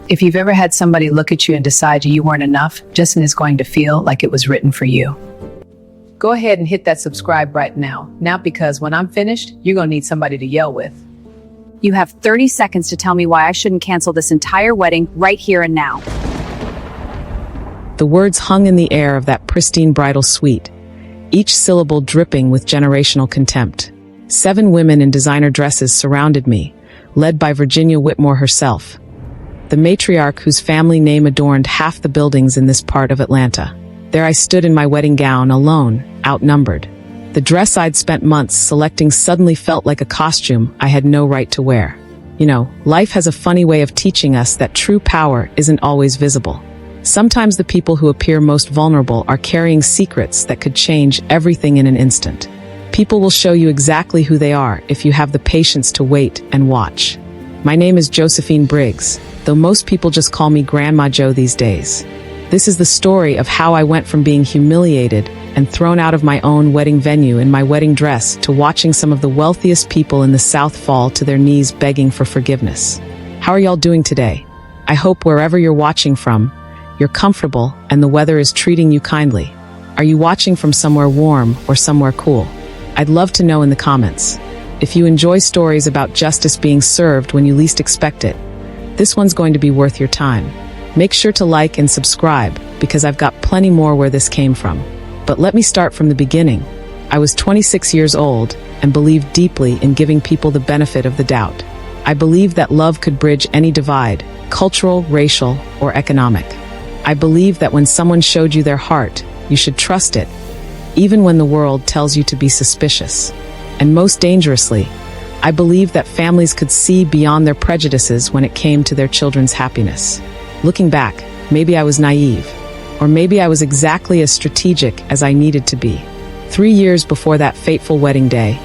If you've ever had somebody look at you and decide you weren't enough, Justin is going to feel like it was written for you. Go ahead and hit that subscribe right now. Now, because when I'm finished, you're going to need somebody to yell with. You have 30 seconds to tell me why I shouldn't cancel this entire wedding right here and now. The words hung in the air of that pristine bridal suite, each syllable dripping with generational contempt. 7 women in designer dresses surrounded me, led by Virginia Whitmore herself, the matriarch whose family name adorned half the buildings in this part of Atlanta. There I stood in my wedding gown, alone, outnumbered. The dress I'd spent months selecting suddenly felt like a costume I had no right to wear. You know, life has a funny way of teaching us that true power isn't always visible. Sometimes the people who appear most vulnerable are carrying secrets that could change everything in an instant. People will show you exactly who they are if you have the patience to wait and watch. My name is Josephine Briggs, though most people just call me Grandma Jo these days. This is the story of how I went from being humiliated and thrown out of my own wedding venue in my wedding dress to watching some of the wealthiest people in the South fall to their knees begging for forgiveness. How are y'all doing today? I hope wherever you're watching from, you're comfortable and the weather is treating you kindly. Are you watching from somewhere warm or somewhere cool? I'd love to know in the comments. If you enjoy stories about justice being served when you least expect it, this one's going to be worth your time. Make sure to like and subscribe, because I've got plenty more where this came from. But let me start from the beginning. I was 26 years old and believed deeply in giving people the benefit of the doubt. I believed that love could bridge any divide, cultural, racial, or economic. I believed that when someone showed you their heart, you should trust it, even when the world tells you to be suspicious. And most dangerously, I believed that families could see beyond their prejudices when it came to their children's happiness. Looking back, maybe I was naive, or maybe I was exactly as strategic as I needed to be. 3 years before that fateful wedding day,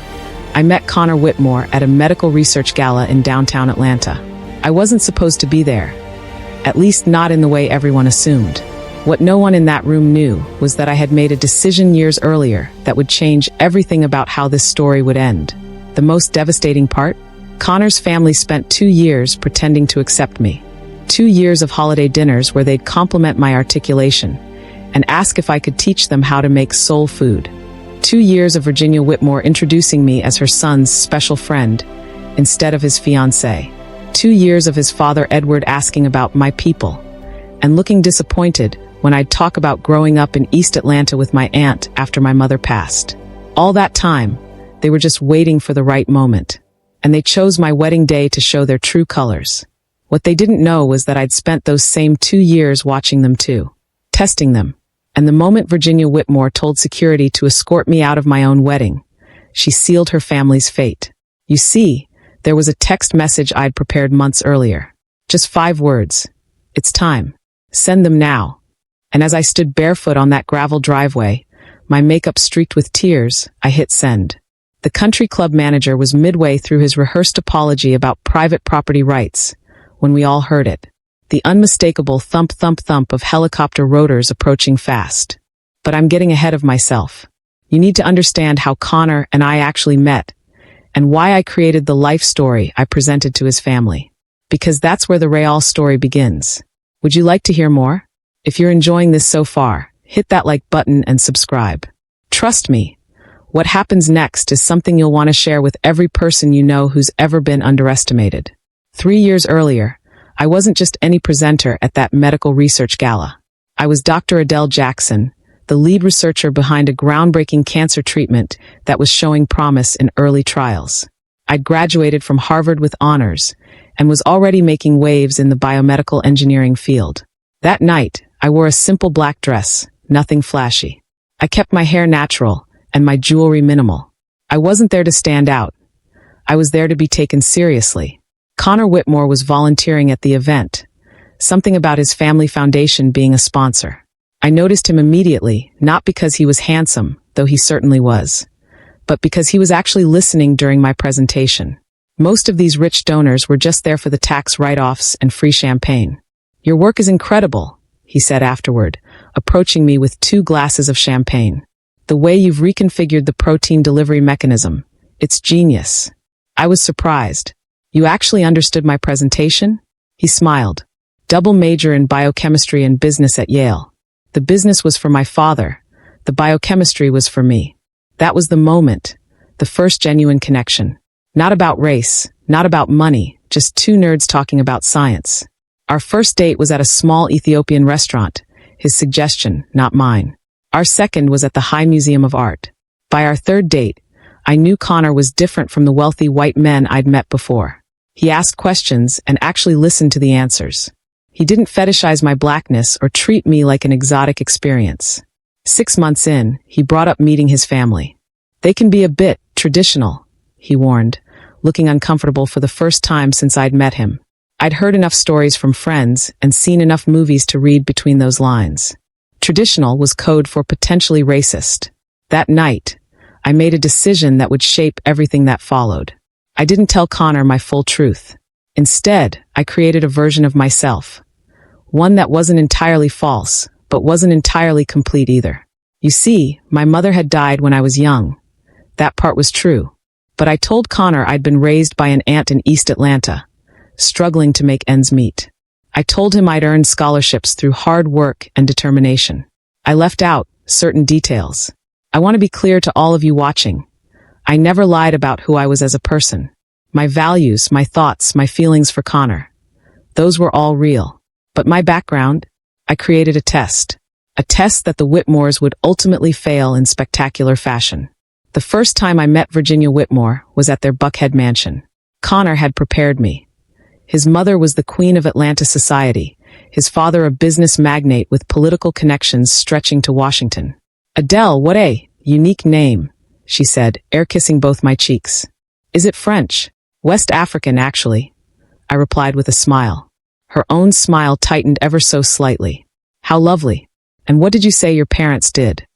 I met Connor Whitmore at a medical research gala in downtown Atlanta. I wasn't supposed to be there, at least not in the way everyone assumed. What no one in that room knew was that I had made a decision years earlier that would change everything about how this story would end. The most devastating part? Connor's family spent 2 years pretending to accept me. 2 years of holiday dinners where they'd compliment my articulation and ask if I could teach them how to make soul food. 2 years of Virginia Whitmore introducing me as her son's special friend instead of his fiancée. 2 years of his father Edward asking about my people and looking disappointed when I'd talk about growing up in East Atlanta with my aunt after my mother passed. All that time, they were just waiting for the right moment, and they chose my wedding day to show their true colors. What they didn't know was that I'd spent those same 2 years watching them too, testing them. And the moment Virginia Whitmore told security to escort me out of my own wedding, she sealed her family's fate. You see, there was a text message I'd prepared months earlier. Just 5 words. It's time. Send them now. And as I stood barefoot on that gravel driveway, my makeup streaked with tears, I hit send. The country club manager was midway through his rehearsed apology about private property rights when we all heard it. The unmistakable thump, thump, thump of helicopter rotors approaching fast. But I'm getting ahead of myself. You need to understand how Connor and I actually met and why I created the life story I presented to his family. Because that's where the Real story begins. Would you like to hear more? If you're enjoying this so far, hit that like button and subscribe. Trust me, what happens next is something you'll want to share with every person you know who's ever been underestimated. 3 years earlier, I wasn't just any presenter at that medical research gala. I was Dr. Adele Jackson, the lead researcher behind a groundbreaking cancer treatment that was showing promise in early trials. I'd graduated from Harvard with honors and was already making waves in the biomedical engineering field. That night, I wore a simple black dress, nothing flashy. I kept my hair natural and my jewelry minimal. I wasn't there to stand out. I was there to be taken seriously. Connor Whitmore was volunteering at the event, something about his family foundation being a sponsor. I noticed him immediately, not because he was handsome, though he certainly was, but because he was actually listening during my presentation. Most of these rich donors were just there for the tax write-offs and free champagne. "Your work is incredible," he said afterward, approaching me with 2 glasses of champagne. "The way you've reconfigured the protein delivery mechanism, it's genius." I was surprised. "You actually understood my presentation?" He smiled. double major in biochemistry and business at Yale. The business was for my father. The biochemistry was for me. That was the moment, the first genuine connection. Not about race, not about money, just two nerds talking about science. Our first date was at a small Ethiopian restaurant, his suggestion, not mine. Our second was at the High Museum of Art. By our third date, I knew Connor was different from the wealthy white men I'd met before. He asked questions and actually listened to the answers. He didn't fetishize my blackness or treat me like an exotic experience. 6 months in, he brought up meeting his family. They can be a bit traditional, he warned, looking uncomfortable for the first time since I'd met him. I'd heard enough stories from friends and seen enough movies to read between those lines. Traditional was code for potentially racist. That night, I made a decision that would shape everything that followed. I didn't tell Connor my full truth. Instead, I created a version of myself. One that wasn't entirely false, but wasn't entirely complete either. You see, my mother had died when I was young. That part was true. But I told Connor I'd been raised by an aunt in East Atlanta, struggling to make ends meet. I told him I'd earned scholarships through hard work and determination. I left out certain details. I want to be clear to all of you watching. I never lied about who I was as a person. My values, my thoughts, my feelings for Connor. Those were all real. But my background? I created a test that the Whitmores would ultimately fail in spectacular fashion. The first time I met Virginia Whitmore was at their Buckhead mansion. Connor had prepared me. His mother was the queen of Atlanta society, his father a business magnate with political connections stretching to Washington. Adele, what a unique name, she said, air-kissing both my cheeks. Is it French? West African, actually, I replied with a smile. Her own smile tightened ever so slightly. How lovely. And what did you say your parents did?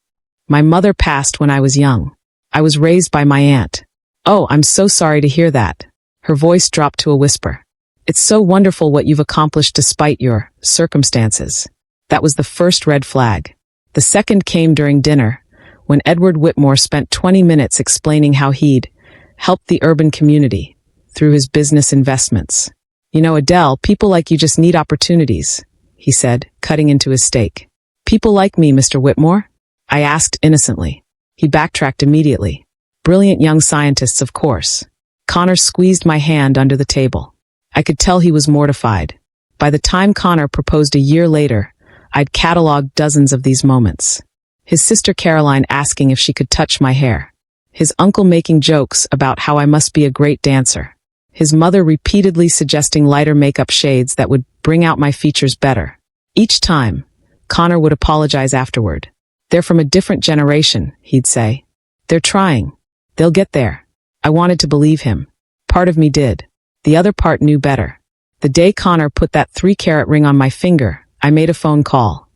My mother passed when I was young. I was raised by my aunt. Oh, I'm so sorry to hear that. Her voice dropped to a whisper. It's so wonderful what you've accomplished despite your circumstances. That was the first red flag. The second came during dinner, when Edward Whitmore spent 20 minutes explaining how he'd helped the urban community through his business investments. You know, Adele, people like you just need opportunities, he said, cutting into his steak. People like me, Mr. Whitmore? I asked innocently. He backtracked immediately. Brilliant young scientists, of course. Connor squeezed my hand under the table. I could tell he was mortified. By the time Connor proposed a year later, I'd cataloged dozens of these moments. His sister Caroline asking if she could touch my hair. His uncle making jokes about how I must be a great dancer. His mother repeatedly suggesting lighter makeup shades that would bring out my features better. Each time, Connor would apologize afterward. They're from a different generation, he'd say. They're trying. They'll get there. I wanted to believe him. Part of me did. The other part knew better. The day Connor put that 3-carat ring on my finger, I made a phone call.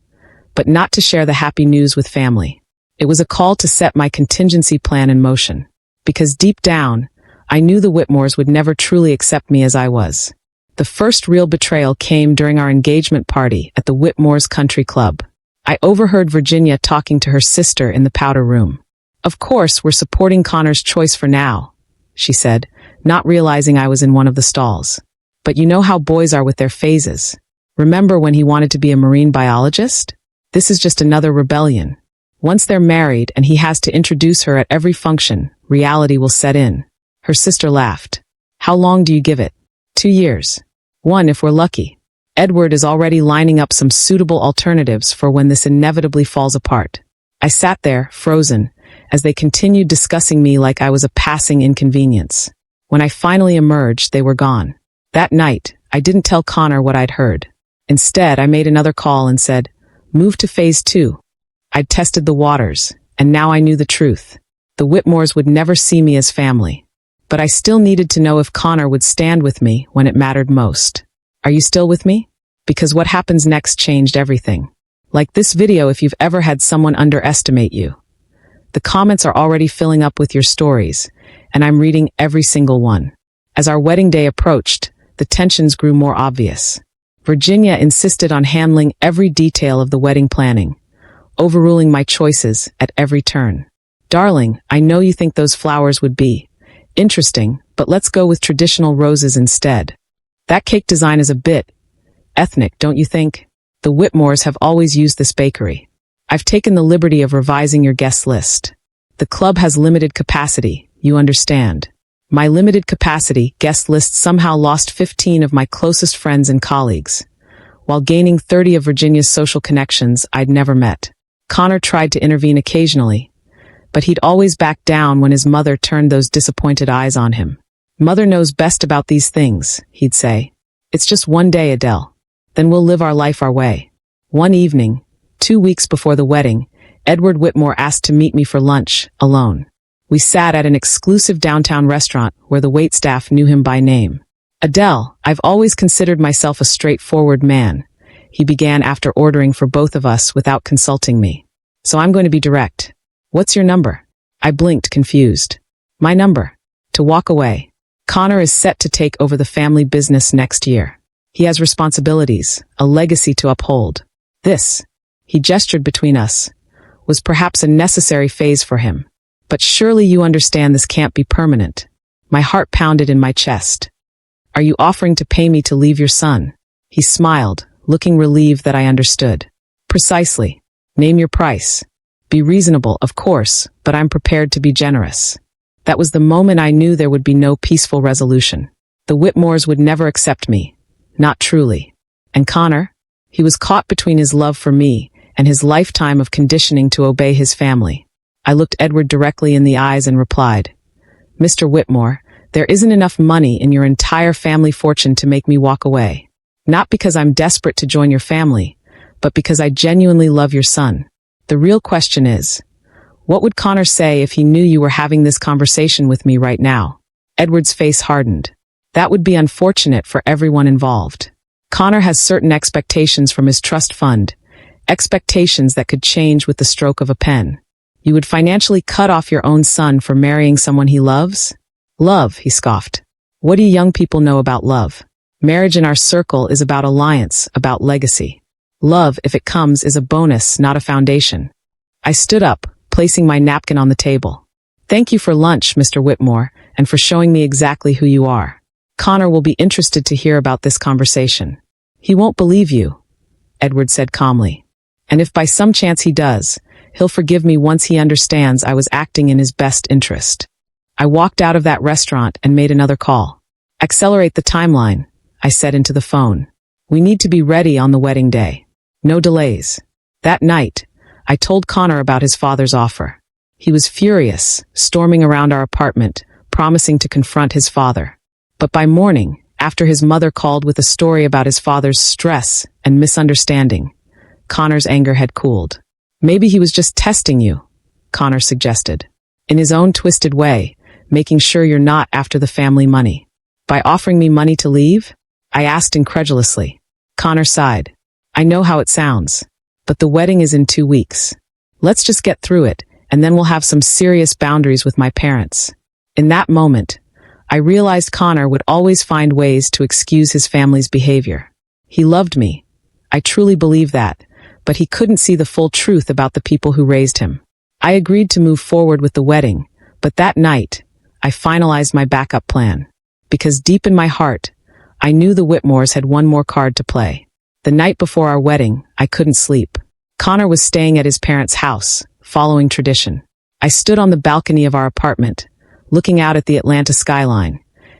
But not to share the happy news with family. It was a call to set my contingency plan in motion. Because deep down, I knew the Whitmores would never truly accept me as I was. The first real betrayal came during our engagement party at the Whitmores Country Club. I overheard Virginia talking to her sister in the powder room. Of course, we're supporting Connor's choice for now, she said, not realizing I was in one of the stalls. But you know how boys are with their phases. Remember when he wanted to be a marine biologist? This is just another rebellion. Once they're married and he has to introduce her at every function, reality will set in. Her sister laughed. How long do you give it? 2 years. 1 if we're lucky. Edward is already lining up some suitable alternatives for when this inevitably falls apart. I sat there, frozen, as they continued discussing me like I was a passing inconvenience. When I finally emerged, they were gone. That night, I didn't tell Connor what I'd heard. Instead, I made another call and said, move to phase 2. I'd tested the waters, and now I knew the truth. The Whitmores would never see me as family. But I still needed to know if Connor would stand with me when it mattered most. Are you still with me? Because what happens next changed everything. Like this video if you've ever had someone underestimate you. The comments are already filling up with your stories, and I'm reading every single one. As our wedding day approached, the tensions grew more obvious. Virginia insisted on handling every detail of the wedding planning, overruling my choices at every turn. Darling, I know you think those flowers would be interesting, but let's go with traditional roses instead. That cake design is a bit Ethnic, don't you think? The Whitmores have always used this bakery. I've taken the liberty of revising your guest list. The club has limited capacity, you understand. My limited capacity guest list somehow lost 15 of my closest friends and colleagues, while gaining 30 of Virginia's social connections I'd never met. Connor tried to intervene occasionally, but he'd always back down when his mother turned those disappointed eyes on him. Mother knows best about these things, he'd say. It's just one day, Adele. Then we'll live our life our way. One evening, 2 weeks before the wedding, Edward Whitmore asked to meet me for lunch, alone. We sat at an exclusive downtown restaurant where the waitstaff knew him by name. Adele, I've always considered myself a straightforward man, he began after ordering for both of us without consulting me. So I'm going to be direct. What's your number? I blinked, confused. My number? To walk away. Connor is set to take over the family business next year. He has responsibilities, a legacy to uphold. This, he gestured between us, was perhaps a necessary phase for him. But surely you understand this can't be permanent. My heart pounded in my chest. Are you offering to pay me to leave your son? He smiled, looking relieved that I understood. Precisely. Name your price. Be reasonable, of course, but I'm prepared to be generous. That was the moment I knew there would be no peaceful resolution. The Whitmores would never accept me. Not truly. And Connor? He was caught between his love for me and his lifetime of conditioning to obey his family. I looked Edward directly in the eyes and replied, Mr. Whitmore, there isn't enough money in your entire family fortune to make me walk away. Not because I'm desperate to join your family, but because I genuinely love your son. The real question is, what would Connor say if he knew you were having this conversation with me right now? Edward's face hardened. That would be unfortunate for everyone involved. Connor has certain expectations from his trust fund, expectations that could change with the stroke of a pen. You would financially cut off your own son for marrying someone he loves? Love, he scoffed. What do young people know about love? Marriage in our circle is about alliance, about legacy. Love, if it comes, is a bonus, not a foundation. I stood up, placing my napkin on the table. Thank you for lunch, Mr. Whitmore, and for showing me exactly who you are. Connor will be interested to hear about this conversation. He won't believe you, Edward said calmly. And if by some chance he does, he'll forgive me once he understands I was acting in his best interest. I walked out of that restaurant and made another call. Accelerate the timeline, I said into the phone. We need to be ready on the wedding day. No delays. That night, I told Connor about his father's offer. He was furious, storming around our apartment, promising to confront his father. But by morning, after his mother called with a story about his father's stress and misunderstanding, Connor's anger had cooled. Maybe he was just testing you, Connor suggested. In his own twisted way, making sure you're not after the family money. By offering me money to leave? I asked incredulously. Connor sighed. I know how it sounds, but the wedding is in 2 weeks. Let's just get through it, and then we'll have some serious boundaries with my parents. In that moment, I realized Connor would always find ways to excuse his family's behavior. He loved me. I truly believe that, but he couldn't see the full truth about the people who raised him. I agreed to move forward with the wedding, but that night, I finalized my backup plan. Because deep in my heart, I knew the Whitmores had one more card to play. The night before our wedding, I couldn't sleep. Connor was staying at his parents' house, following tradition. I stood on the balcony of our apartment, looking out at the Atlanta skyline,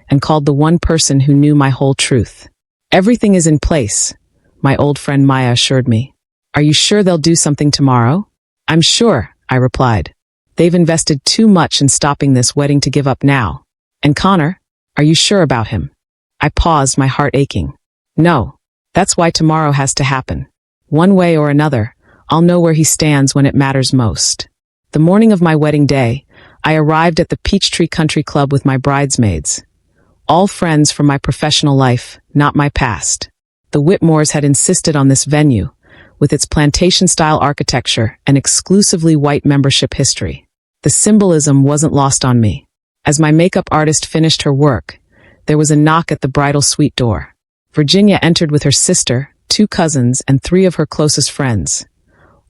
and called the one person who knew my whole truth. Everything is in place, my old friend Maya assured me. Are you sure they'll do something tomorrow? I'm sure, I replied. They've invested too much in stopping this wedding to give up now. And Connor, are you sure about him? I paused, my heart aching. No, that's why tomorrow has to happen. One way or another, I'll know where he stands when it matters most. The morning of my wedding day, I arrived at the Peachtree Country Club with my bridesmaids. All friends from my professional life, not my past. The Whitmores had insisted on this venue, with its plantation-style architecture and exclusively white membership history. The symbolism wasn't lost on me. As my makeup artist finished her work, there was a knock at the bridal suite door. Virginia entered with her sister, 2 cousins, and 3 of her closest friends.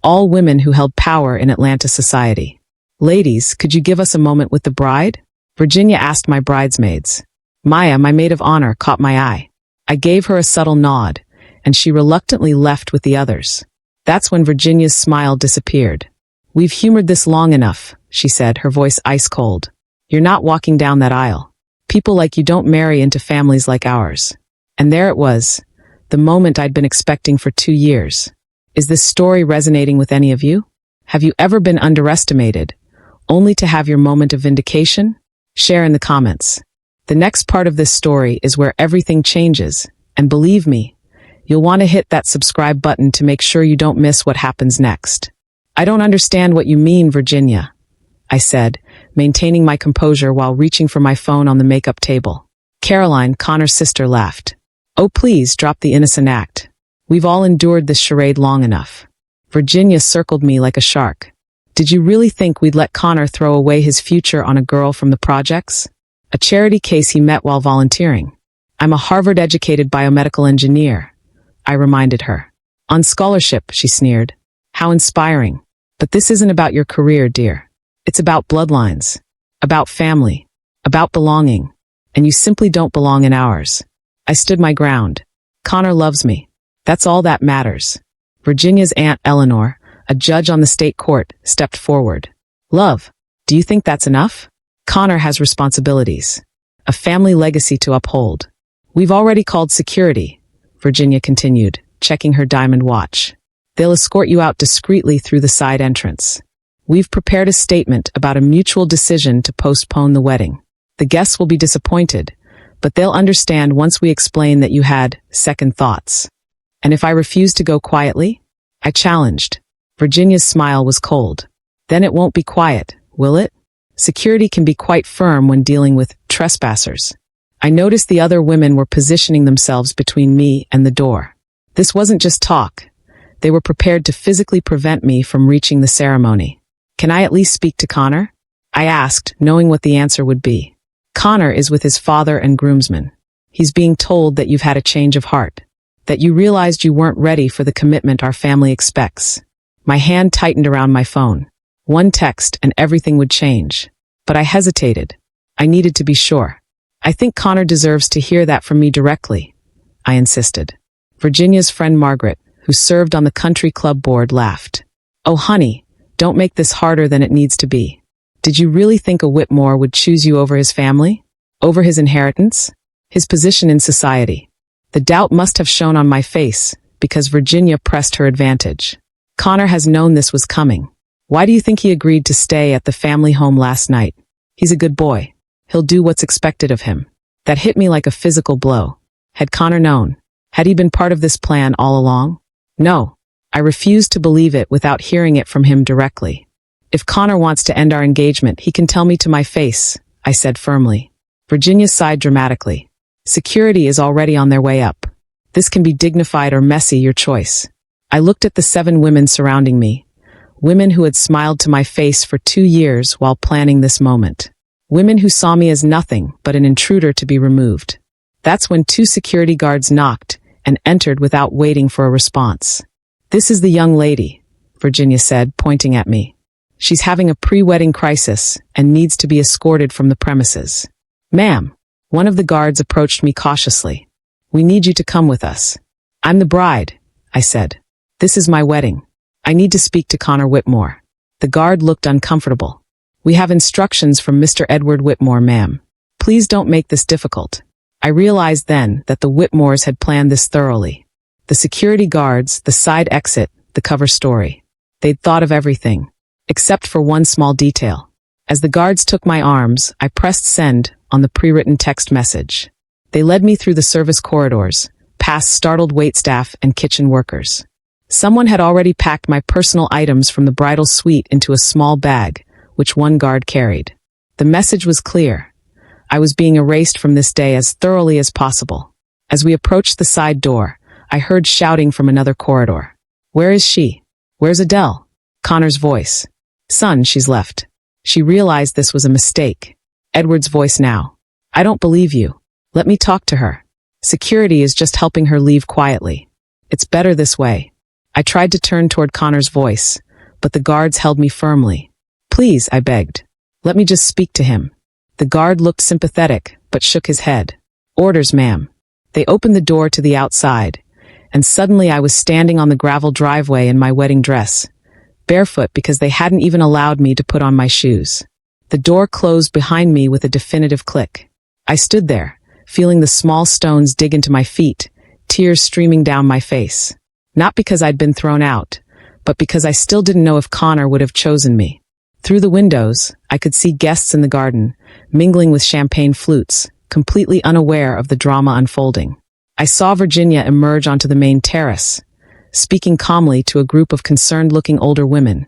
All women who held power in Atlanta society. Ladies, could you give us a moment with the bride? Virginia asked my bridesmaids. Maya, my maid of honor, caught my eye. I gave her a subtle nod, and she reluctantly left with the others. That's when Virginia's smile disappeared. "We've humored this long enough," she said, her voice ice cold. "You're not walking down that aisle. People like you don't marry into families like ours." And there it was, the moment I'd been expecting for 2 years. Is this story resonating with any of you? Have you ever been underestimated, only to have your moment of vindication? Share in the comments. The next part of this story is where everything changes, and believe me, you'll want to hit that subscribe button to make sure you don't miss what happens next. "I don't understand what you mean, Virginia," I said, maintaining my composure while reaching for my phone on the makeup table. Caroline, Connor's sister, laughed. "Oh, please, drop the innocent act. We've all endured this charade long enough." Virginia circled me like a shark. "Did you really think we'd let Connor throw away his future on a girl from the projects? A charity case he met while volunteering. I'm a Harvard-educated biomedical engineer," I reminded her. "On scholarship," she sneered. "How inspiring. But this isn't about your career, dear. It's about bloodlines, about family, about belonging, and you simply don't belong in ours." I stood my ground. "Connor loves me. That's all that matters." Virginia's Aunt Eleanor, a judge on the state court, stepped forward. "Love, do you think that's enough? Connor has responsibilities, a family legacy to uphold." "We've already called security," Virginia continued, checking her diamond watch. "They'll escort you out discreetly through the side entrance. We've prepared a statement about a mutual decision to postpone the wedding. The guests will be disappointed, but they'll understand once we explain that you had second thoughts." "And if I refuse to go quietly?" I challenged. Virginia's smile was cold. "Then it won't be quiet, will it? Security can be quite firm when dealing with trespassers." I noticed the other women were positioning themselves between me and the door. This wasn't just talk. They were prepared to physically prevent me from reaching the ceremony. "Can I at least speak to Connor?" I asked, knowing what the answer would be. "Connor is with his father and groomsmen. He's being told that you've had a change of heart, that you realized you weren't ready for the commitment our family expects." My hand tightened around my phone. One text and everything would change. But I hesitated. I needed to be sure. "I think Connor deserves to hear that from me directly," I insisted. Virginia's friend Margaret, who served on the country club board, laughed. "Oh, honey, don't make this harder than it needs to be. Did you really think a Whitmore would choose you over his family? Over his inheritance? His position in society?" The doubt must have shown on my face, because Virginia pressed her advantage. "Connor has known this was coming. Why do you think he agreed to stay at the family home last night? He's a good boy. He'll do what's expected of him." That hit me like a physical blow. Had Connor known? Had he been part of this plan all along? No. I refused to believe it without hearing it from him directly. "If Connor wants to end our engagement, he can tell me to my face," I said firmly. Virginia sighed dramatically. "Security is already on their way up. This can be dignified or messy, your choice." I looked at the 7 women surrounding me. Women who had smiled to my face for 2 years while planning this moment. Women who saw me as nothing but an intruder to be removed. That's when 2 security guards knocked and entered without waiting for a response. "This is the young lady," Virginia said, pointing at me. "She's having a pre-wedding crisis and needs to be escorted from the premises." "Ma'am," one of the guards approached me cautiously. "We need you to come with us." "I'm the bride," I said. "This is my wedding. I need to speak to Connor Whitmore." The guard looked uncomfortable. "We have instructions from Mr. Edward Whitmore, ma'am. Please don't make this difficult." I realized then that the Whitmores had planned this thoroughly. The security guards, the side exit, the cover story. They'd thought of everything, except for one small detail. As the guards took my arms, I pressed send on the pre-written text message. They led me through the service corridors, past startled waitstaff and kitchen workers. Someone had already packed my personal items from the bridal suite into a small bag, which one guard carried. The message was clear. I was being erased from this day as thoroughly as possible. As we approached the side door, I heard shouting from another corridor. "Where is she? Where's Adele?" Connor's voice. "Son, she's left." She realized this was a mistake. Edward's voice now. "I don't believe you. Let me talk to her. Security is just helping her leave quietly. It's better this way." I tried to turn toward Connor's voice, but the guards held me firmly. "Please," I begged. "Let me just speak to him." The guard looked sympathetic, but shook his head. "Orders, ma'am." They opened the door to the outside, and suddenly I was standing on the gravel driveway in my wedding dress, barefoot because they hadn't even allowed me to put on my shoes. The door closed behind me with a definitive click. I stood there, feeling the small stones dig into my feet, tears streaming down my face. Not because I'd been thrown out, but because I still didn't know if Connor would have chosen me. Through the windows, I could see guests in the garden, mingling with champagne flutes, completely unaware of the drama unfolding. I saw Virginia emerge onto the main terrace, speaking calmly to a group of concerned-looking older women,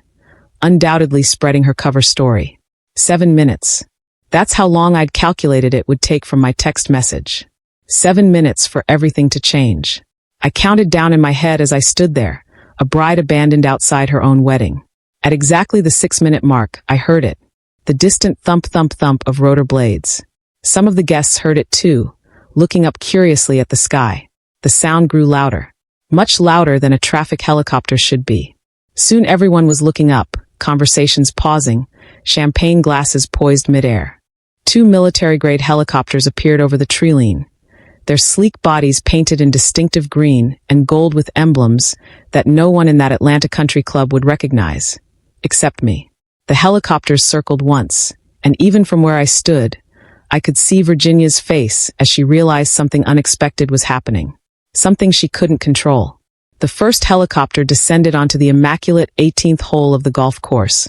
undoubtedly spreading her cover story. 7 minutes. That's how long I'd calculated it would take from my text message. 7 minutes for everything to change. I counted down in my head as I stood there, a bride abandoned outside her own wedding. At exactly the 6-minute mark, I heard it. The distant thump-thump-thump of rotor blades. Some of the guests heard it too, looking up curiously at the sky. The sound grew louder. Much louder than a traffic helicopter should be. Soon everyone was looking up, conversations pausing, champagne glasses poised midair. 2 military-grade helicopters appeared over the tree-line, their sleek bodies painted in distinctive green and gold with emblems that no one in that Atlanta country club would recognize, except me. The helicopters circled once, and even from where I stood, I could see Virginia's face as she realized something unexpected was happening. Something she couldn't control. The first helicopter descended onto the immaculate 18th hole of the golf course,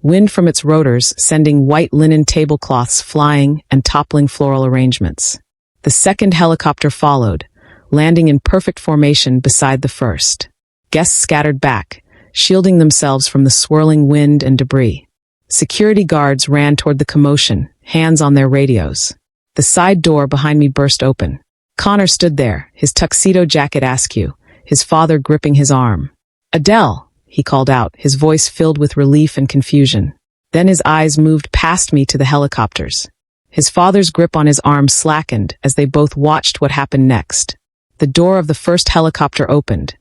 wind from its rotors sending white linen tablecloths flying and toppling floral arrangements. The second helicopter followed, landing in perfect formation beside the first. Guests scattered back, shielding themselves from the swirling wind and debris. Security guards ran toward the commotion, hands on their radios. The side door behind me burst open. Connor stood there, his tuxedo jacket askew, his father gripping his arm. "Adele," he called out, his voice filled with relief and confusion. Then his eyes moved past me to the helicopters. His father's grip on his arm slackened as they both watched what happened next. The door of the first helicopter opened,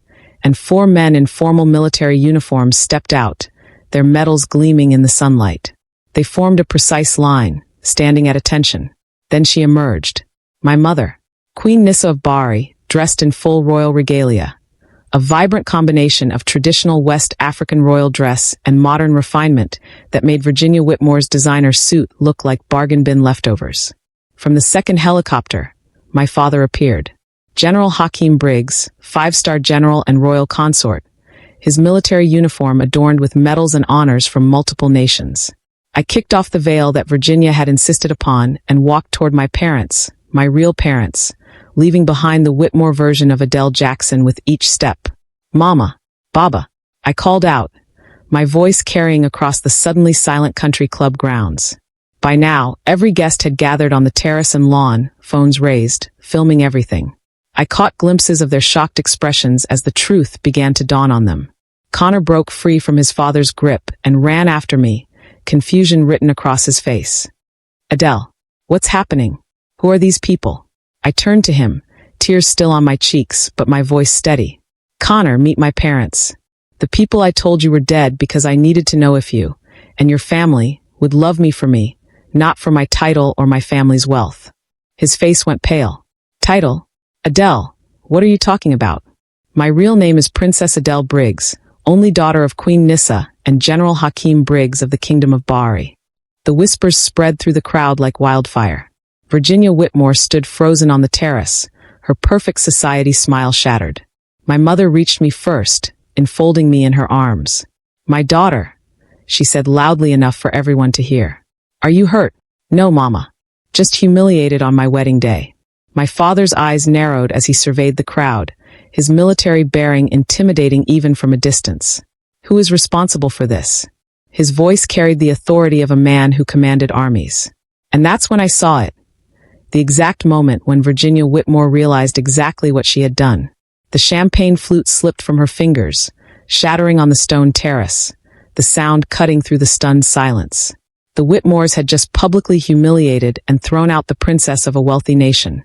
and 4 men in formal military uniforms stepped out, their medals gleaming in the sunlight. They formed a precise line, standing at attention. Then she emerged. My mother, Queen Nissa of Bahri, dressed in full royal regalia. A vibrant combination of traditional West African royal dress and modern refinement that made Virginia Whitmore's designer suit look like bargain bin leftovers. From the second helicopter, my father appeared. General Hakeem Briggs, 5-star general and royal consort, his military uniform adorned with medals and honors from multiple nations. I kicked off the veil that Virginia had insisted upon and walked toward my parents, my real parents, leaving behind the Whitmore version of Adele Jackson with each step. "Mama, Baba," I called out, my voice carrying across the suddenly silent country club grounds. By now, every guest had gathered on the terrace and lawn, phones raised, filming everything. I caught glimpses of their shocked expressions as the truth began to dawn on them. Connor broke free from his father's grip and ran after me, confusion written across his face. "Adele, what's happening? Who are these people?" I turned to him, tears still on my cheeks, but my voice steady. "Connor, meet my parents. The people I told you were dead because I needed to know if you, and your family, would love me for me, not for my title or my family's wealth." His face went pale. "Title? Adele, what are you talking about? My real name is Princess Adele Briggs, only daughter of Queen Nissa and General Hakeem Briggs of the Kingdom of Bahri." The whispers spread through the crowd like wildfire. Virginia Whitmore stood frozen on the terrace, her perfect society smile shattered. My mother reached me first, enfolding me in her arms. "My daughter," she said loudly enough for everyone to hear. "Are you hurt?" "No, Mama. Just humiliated on my wedding day." My father's eyes narrowed as he surveyed the crowd, his military bearing intimidating even from a distance. "Who is responsible for this?" His voice carried the authority of a man who commanded armies. And that's when I saw it. The exact moment when Virginia Whitmore realized exactly what she had done. The champagne flute slipped from her fingers, shattering on the stone terrace, the sound cutting through the stunned silence. The Whitmores had just publicly humiliated and thrown out the princess of a wealthy nation.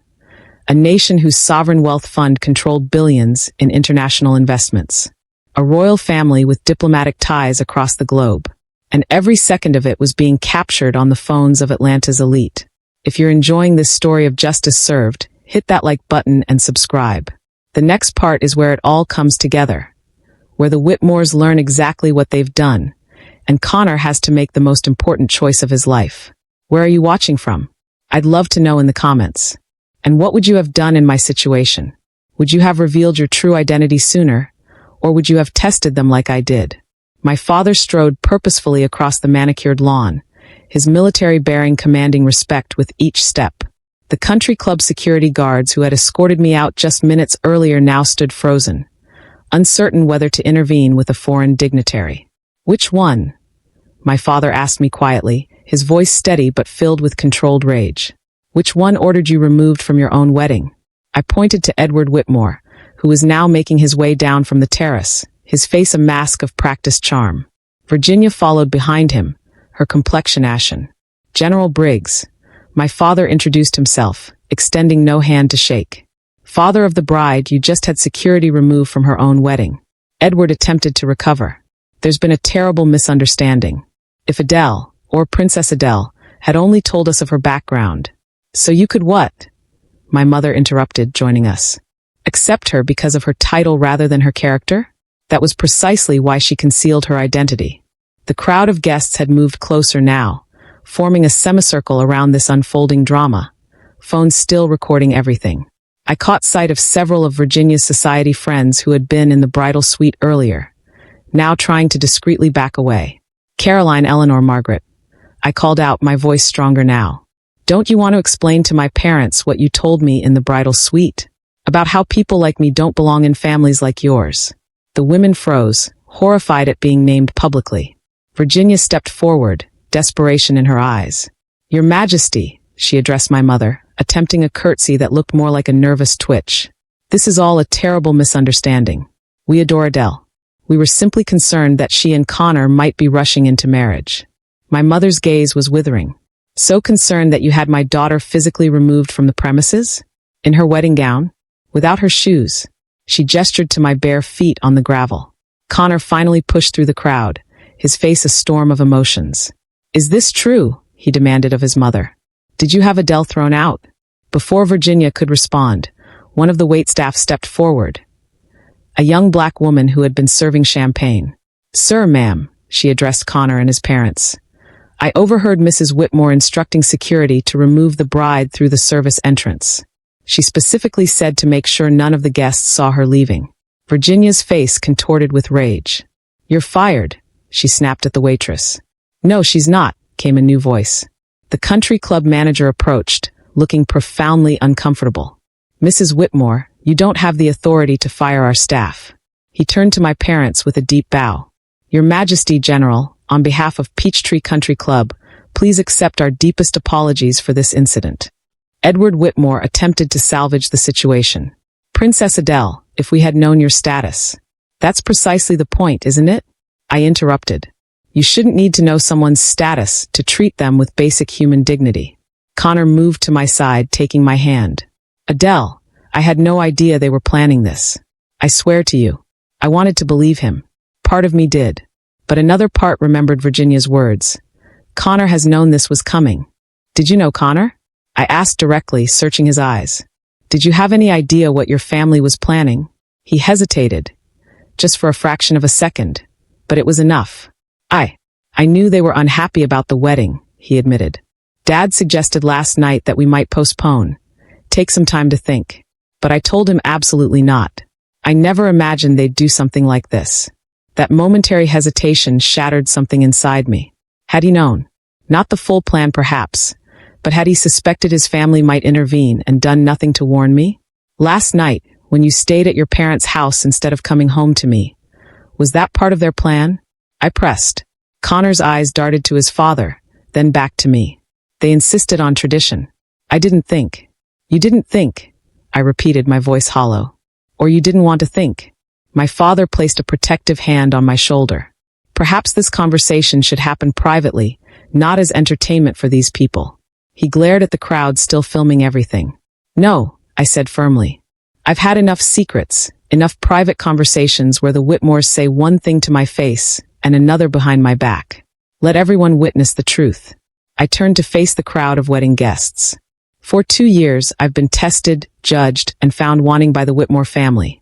A nation whose sovereign wealth fund controlled billions in international investments. A royal family with diplomatic ties across the globe. And every second of it was being captured on the phones of Atlanta's elite. If you're enjoying this story of justice served, hit that like button and subscribe. The next part is where it all comes together, where the Whitmores learn exactly what they've done, and Connor has to make the most important choice of his life. Where are you watching from? I'd love to know in the comments. And what would you have done in my situation? Would you have revealed your true identity sooner, or would you have tested them like I did? My father strode purposefully across the manicured lawn, his military bearing commanding respect with each step. The country club security guards who had escorted me out just minutes earlier now stood frozen, uncertain whether to intervene with a foreign dignitary. Which one? My father asked me quietly, his voice steady but filled with controlled rage. Which one ordered you removed from your own wedding? I pointed to Edward Whitmore, who was now making his way down from the terrace, his face a mask of practiced charm. Virginia followed behind him, her complexion ashen. General Briggs. My father introduced himself, extending no hand to shake. Father of the bride, you just had security removed from her own wedding. Edward attempted to recover. There's been a terrible misunderstanding. If Adele, or Princess Adele, had only told us of her background. So you could what? My mother interrupted, joining us. Accept her because of her title rather than her character? That was precisely why she concealed her identity. The crowd of guests had moved closer now, forming a semicircle around this unfolding drama, phones still recording everything. I caught sight of several of Virginia's society friends who had been in the bridal suite earlier, now trying to discreetly back away. Caroline, Eleanor, Margaret. I called out, my voice stronger now. Don't you want to explain to my parents what you told me in the bridal suite? About how people like me don't belong in families like yours. The women froze, horrified at being named publicly. Virginia stepped forward, desperation in her eyes. Your Majesty, she addressed my mother, attempting a curtsy that looked more like a nervous twitch. This is all a terrible misunderstanding. We adore Adele. We were simply concerned that she and Connor might be rushing into marriage. My mother's gaze was withering. So concerned that you had my daughter physically removed from the premises? In her wedding gown? Without her shoes? She gestured to my bare feet on the gravel. Connor finally pushed through the crowd, his face a storm of emotions. Is this true? He demanded of his mother. Did you have Adele thrown out? Before Virginia could respond, one of the waitstaff stepped forward. A young black woman who had been serving champagne. Sir, ma'am, she addressed Connor and his parents. I overheard Mrs. Whitmore instructing security to remove the bride through the service entrance. She specifically said to make sure none of the guests saw her leaving. Virginia's face contorted with rage. You're fired, she snapped at the waitress. No, she's not, came a new voice. The country club manager approached, looking profoundly uncomfortable. Mrs. Whitmore, you don't have the authority to fire our staff. He turned to my parents with a deep bow. Your Majesty, General, on behalf of Peachtree Country Club, please accept our deepest apologies for this incident. Edward Whitmore attempted to salvage the situation. Princess Adele, if we had known your status. That's precisely the point, isn't it? I interrupted. You shouldn't need to know someone's status to treat them with basic human dignity. Connor moved to my side, taking my hand. Adele, I had no idea they were planning this. I swear to you. I wanted to believe him. Part of me did. But another part remembered Virginia's words. Connor has known this was coming. Did you know Connor? I asked directly, searching his eyes. Did you have any idea what your family was planning? He hesitated, just for a fraction of a second, but it was enough. I knew they were unhappy about the wedding, he admitted. Dad suggested last night that we might postpone, take some time to think, but I told him absolutely not. I never imagined they'd do something like this. That momentary hesitation shattered something inside me. Had he known? Not the full plan perhaps, but had he suspected his family might intervene and done nothing to warn me? Last night, when you stayed at your parents' house instead of coming home to me, was that part of their plan? I pressed. Connor's eyes darted to his father, then back to me. They insisted on tradition. I didn't think. You didn't think, I repeated, my voice hollow. Or you didn't want to think. My father placed a protective hand on my shoulder. Perhaps this conversation should happen privately, not as entertainment for these people. He glared at the crowd still filming everything. No, I said firmly. I've had enough secrets, enough private conversations where the Whitmores say one thing to my face and another behind my back. Let everyone witness the truth. I turned to face the crowd of wedding guests. For 2 years, I've been tested, judged, and found wanting by the Whitmore family.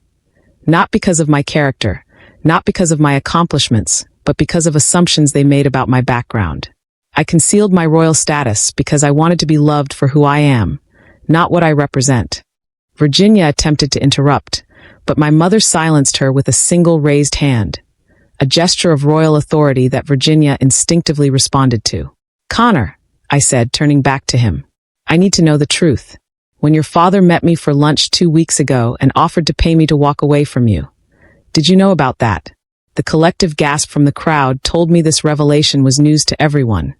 Not because of my character, not because of my accomplishments, but because of assumptions they made about my background. I concealed my royal status because I wanted to be loved for who I am, not what I represent. Virginia attempted to interrupt, but my mother silenced her with a single raised hand, a gesture of royal authority that Virginia instinctively responded to. "Connor," I said, turning back to him, "I need to know the truth. When your father met me for lunch 2 weeks ago and offered to pay me to walk away from you, did you know about that?" The collective gasp from the crowd told me this revelation was news to everyone,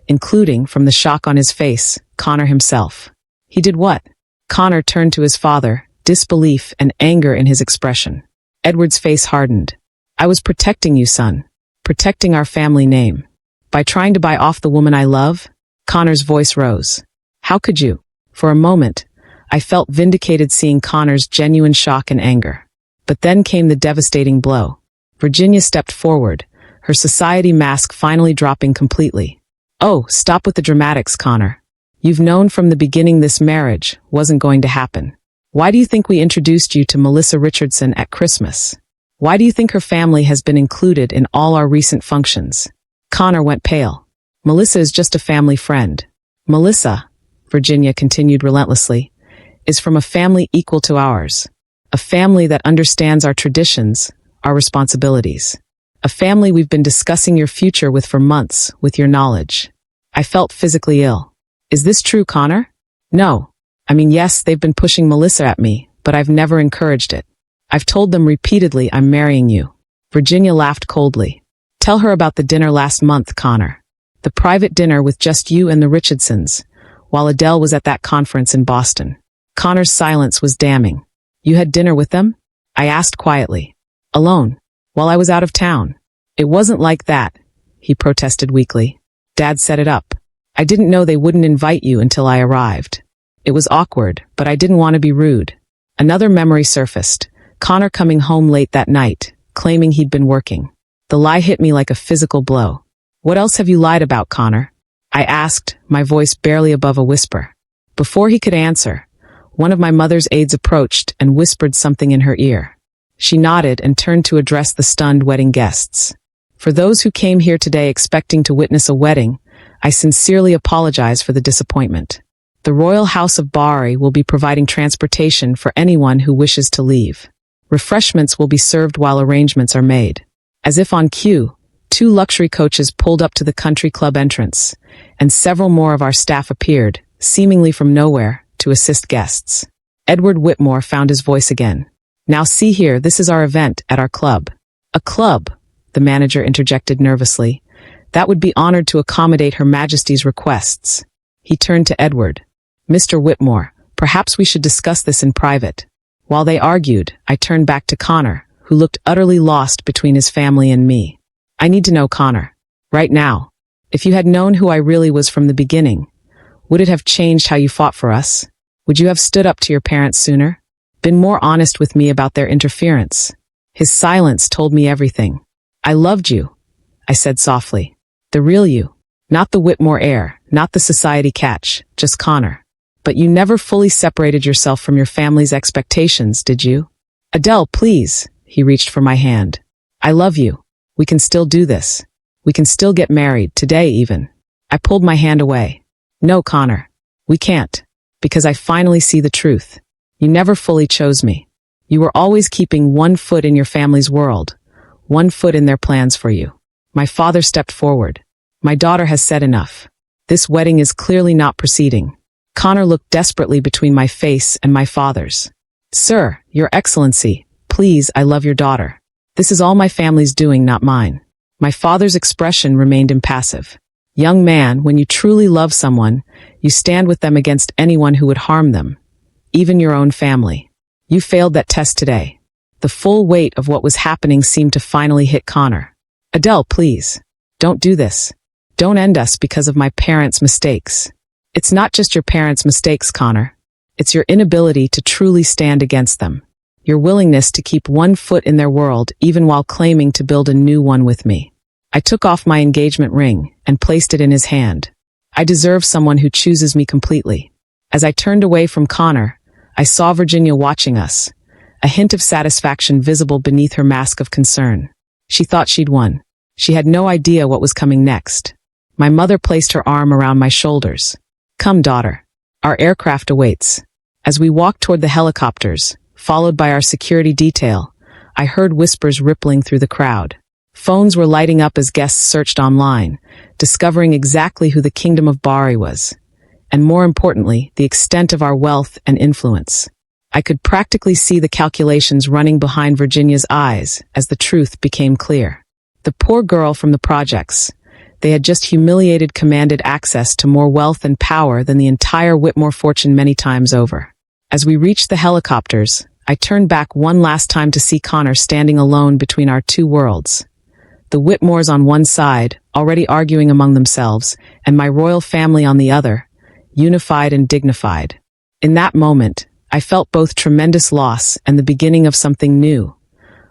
including, from the shock on his face, Connor himself. "He did what?" Connor turned to his father, disbelief and anger in his expression. Edward's face hardened. "I was protecting you, son. Protecting our family name. By trying to buy off the woman I love?" Connor's voice rose. "How could you?" For a moment, I felt vindicated seeing Connor's genuine shock and anger. But then came the devastating blow. Virginia stepped forward, her society mask finally dropping completely. "Oh, stop with the dramatics, Connor. You've known from the beginning this marriage wasn't going to happen. Why do you think we introduced you to Melissa Richardson at Christmas? Why do you think her family has been included in all our recent functions?" Connor went pale. "Melissa is just a family friend. Melissa," Virginia continued relentlessly, "is from a family equal to ours. A family that understands our traditions, our responsibilities. A family we've been discussing your future with for months, with your knowledge." I felt physically ill. "Is this true, Connor?" "No. I mean, yes, they've been pushing Melissa at me, but I've never encouraged it. I've told them repeatedly I'm marrying you." Virginia laughed coldly. "Tell her about the dinner last month, Connor. The private dinner with just you and the Richardsons, while Adele was at that conference in Boston." Connor's silence was damning. "You had dinner with them?" I asked quietly. "Alone, while I was out of town." "It wasn't like that," he protested weakly. "Dad set it up. I didn't know they wouldn't invite you until I arrived. It was awkward, but I didn't want to be rude." Another memory surfaced, Connor coming home late that night, claiming he'd been working. The lie hit me like a physical blow. "What else have you lied about, Connor?" I asked, my voice barely above a whisper. Before he could answer, one of my mother's aides approached and whispered something in her ear. She nodded and turned to address the stunned wedding guests. "For those who came here today expecting to witness a wedding, I sincerely apologize for the disappointment. The Royal House of Bari will be providing transportation for anyone who wishes to leave. Refreshments will be served while arrangements are made." As if on cue, 2 luxury coaches pulled up to the country club entrance, and several more of our staff appeared, seemingly from nowhere, to assist guests. Edward Whitmore found his voice again. "Now see here, this is our event at our club." "A club?" the manager interjected nervously. "That would be honored to accommodate Her Majesty's requests." He turned to Edward. "Mr. Whitmore, perhaps we should discuss this in private." While they argued, I turned back to Connor, who looked utterly lost between his family and me. "I need to know, Connor. Right now. If you had known who I really was from the beginning, would it have changed how you fought for us? Would you have stood up to your parents sooner? Been more honest with me about their interference?" His silence told me everything. "I loved you," I said softly. "The real you. Not the Whitmore heir, not the society catch, just Connor. But you never fully separated yourself from your family's expectations, did you?" "Adele, please." He reached for my hand. "I love you. We can still do this. We can still get married, today even." I pulled my hand away. "No, Connor. We can't. Because I finally see the truth. You never fully chose me. You were always keeping one foot in your family's world, one foot in their plans for you." My father stepped forward. "My daughter has said enough. This wedding is clearly not proceeding." Connor looked desperately between my face and my father's. "Sir, Your Excellency, please, I love your daughter. This is all my family's doing, not mine." My father's expression remained impassive. "Young man, when you truly love someone, you stand with them against anyone who would harm them, even your own family. You failed that test today." The full weight of what was happening seemed to finally hit Connor. "Adele, please. Don't do this. Don't end us because of my parents' mistakes." "It's not just your parents' mistakes, Connor. It's your inability to truly stand against them. Your willingness to keep one foot in their world even while claiming to build a new one with me." I took off my engagement ring and placed it in his hand. "I deserve someone who chooses me completely. As I turned away from Connor, I saw Virginia watching us, a hint of satisfaction visible beneath her mask of concern. She thought she'd won. She had no idea what was coming next. My mother placed her arm around my shoulders. "Come, daughter. Our aircraft awaits." As we walked toward the helicopters, followed by our security detail, I heard whispers rippling through the crowd. Phones were lighting up as guests searched online, discovering exactly who the Kingdom of Bari was, and more importantly, the extent of our wealth and influence. I could practically see the calculations running behind Virginia's eyes as the truth became clear. The poor girl from the projects. They had just humiliated commanded access to more wealth and power than the entire Whitmore fortune many times over. As we reached the helicopters, I turned back one last time to see Connor standing alone between our two worlds. The Whitmores on one side, already arguing among themselves, and my royal family on the other, unified and dignified. In that moment, I felt both tremendous loss and the beginning of something new,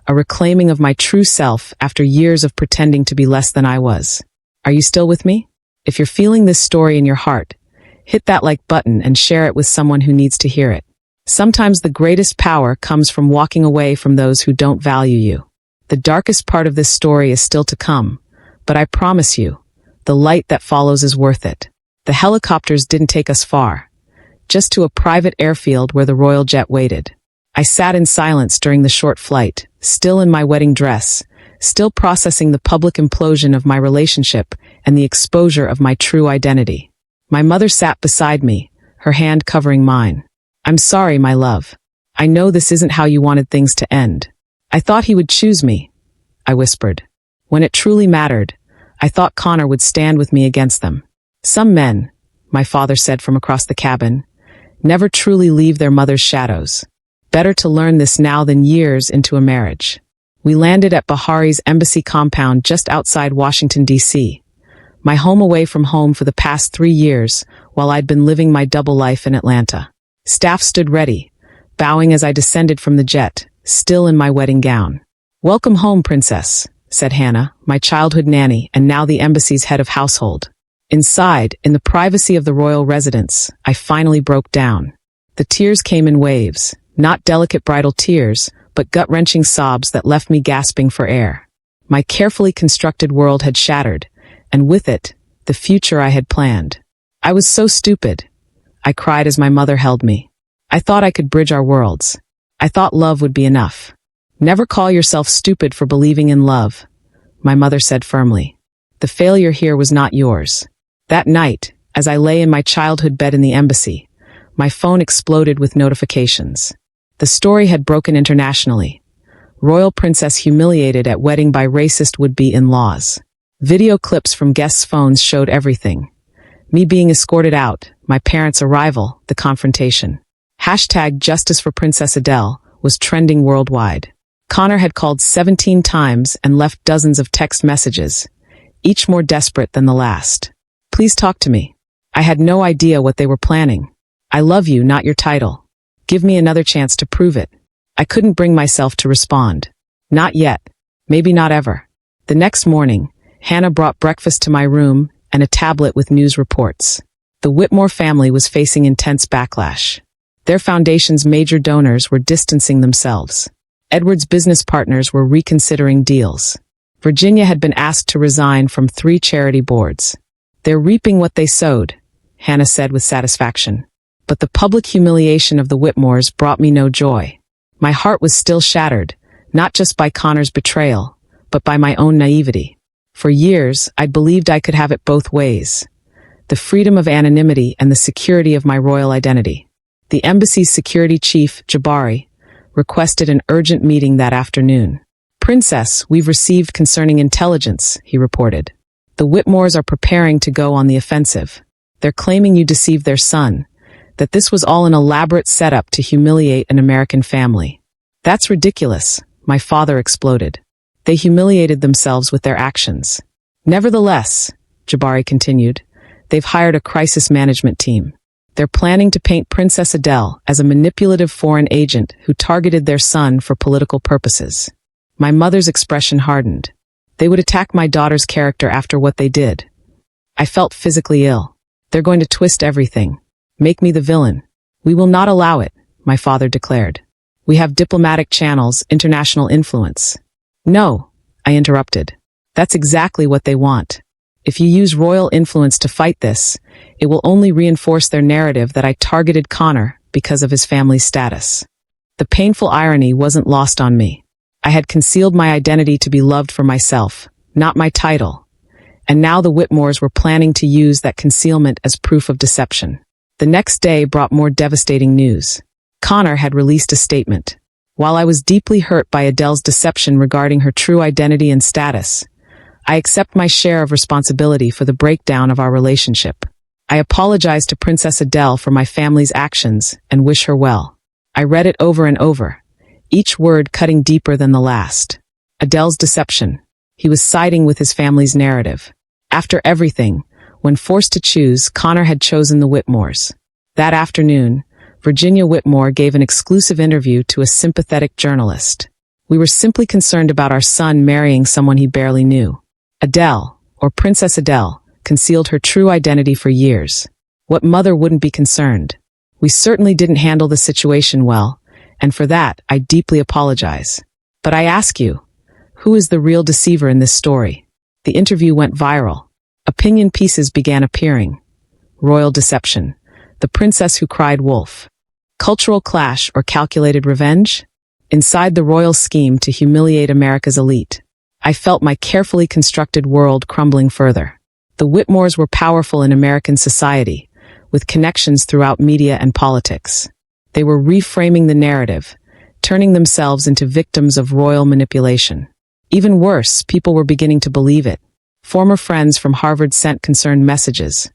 a reclaiming of my true self after years of pretending to be less than I was. Are you still with me? If you're feeling this story in your heart, hit that like button and share it with someone who needs to hear it. Sometimes the greatest power comes from walking away from those who don't value you. The darkest part of this story is still to come, but I promise you, the light that follows is worth it. The helicopters didn't take us far, just to a private airfield where the royal jet waited. I sat in silence during the short flight, still in my wedding dress, still processing the public implosion of my relationship and the exposure of my true identity. My mother sat beside me, her hand covering mine. "I'm sorry, my love. I know this isn't how you wanted things to end. I thought he would choose me," I whispered. "When it truly mattered, I thought Connor would stand with me against them. Some men," my father said from across the cabin, "never truly leave their mother's shadows. Better to learn this now than years into a marriage." We landed at Bahari's embassy compound just outside Washington, D.C., my home away from home for the past 3 years while I'd been living my double life in Atlanta. Staff stood ready, bowing as I descended from the jet, still in my wedding gown. "Welcome home, princess," said Hannah, my childhood nanny and now the embassy's head of household. Inside, in the privacy of the royal residence, I finally broke down. The tears came in waves, not delicate bridal tears, but gut-wrenching sobs that left me gasping for air. My carefully constructed world had shattered, and with it, the future I had planned. I was so stupid. I cried as my mother held me. I thought I could bridge our worlds. I thought love would be enough. "Never call yourself stupid for believing in love," my mother said firmly. "The failure here was not yours." That night, as I lay in my childhood bed in the embassy, my phone exploded with notifications. The story had broken internationally. Royal princess humiliated at wedding by racist would-be-in-laws. Video clips from guests' phones showed everything. Me being escorted out, my parents' arrival, the confrontation. #Justice for Princess Adele was trending worldwide. Connor had called 17 times and left dozens of text messages, each more desperate than the last. "Please talk to me. I had no idea what they were planning. I love you, not your title. Give me another chance to prove it." I couldn't bring myself to respond. Not yet. Maybe not ever. The next morning, Hannah brought breakfast to my room and a tablet with news reports. The Whitmore family was facing intense backlash. Their foundation's major donors were distancing themselves. Edward's business partners were reconsidering deals. Virginia had been asked to resign from 3 charity boards. "They're reaping what they sowed," Hannah said with satisfaction. But the public humiliation of the Whitmores brought me no joy. My heart was still shattered, not just by Connor's betrayal, but by my own naivety. For years, I'd believed I could have it both ways. The freedom of anonymity and the security of my royal identity. The embassy's security chief, Jabari, requested an urgent meeting that afternoon. "Princess, we've received concerning intelligence," he reported. "The Whitmores are preparing to go on the offensive. They're claiming you deceived their son, that this was all an elaborate setup to humiliate an American family." "That's ridiculous," my father exploded. "They humiliated themselves with their actions." "Nevertheless," Jabari continued, "they've hired a crisis management team. They're planning to paint Princess Adele as a manipulative foreign agent who targeted their son for political purposes." My mother's expression hardened. "They would attack my daughter's character after what they did." I felt physically ill. "They're going to twist everything. Make me the villain. We will not allow it, my father declared. We have diplomatic channels, international influence. No, I interrupted. That's exactly what they want. If you use royal influence to fight this, it will only reinforce their narrative that I targeted Connor because of his family's status. The painful irony wasn't lost on me. I had concealed my identity to be loved for myself, not my title. And now the Whitmores were planning to use that concealment as proof of deception. The next day brought more devastating news. Connor had released a statement. While I was deeply hurt by Adele's deception regarding her true identity and status, I accept my share of responsibility for the breakdown of our relationship. I apologize to Princess Adele for my family's actions and wish her well. I read it over and over, each word cutting deeper than the last. Adele's deception. He was siding with his family's narrative. After everything, when forced to choose, Connor had chosen the Whitmores. That afternoon, Virginia Whitmore gave an exclusive interview to a sympathetic journalist. We were simply concerned about our son marrying someone he barely knew. Adele, or Princess Adele, concealed her true identity for years. What mother wouldn't be concerned? We certainly didn't handle the situation well, and for that, I deeply apologize. But I ask you, who is the real deceiver in this story? The interview went viral. Opinion pieces began appearing. Royal deception. The princess who cried wolf. Cultural clash or calculated revenge? Inside the royal scheme to humiliate America's elite. I felt my carefully constructed world crumbling further. The Whitmores were powerful in American society, with connections throughout media and politics. They were reframing the narrative, turning themselves into victims of royal manipulation. Even worse, people were beginning to believe it. Former friends from Harvard sent concerned messages.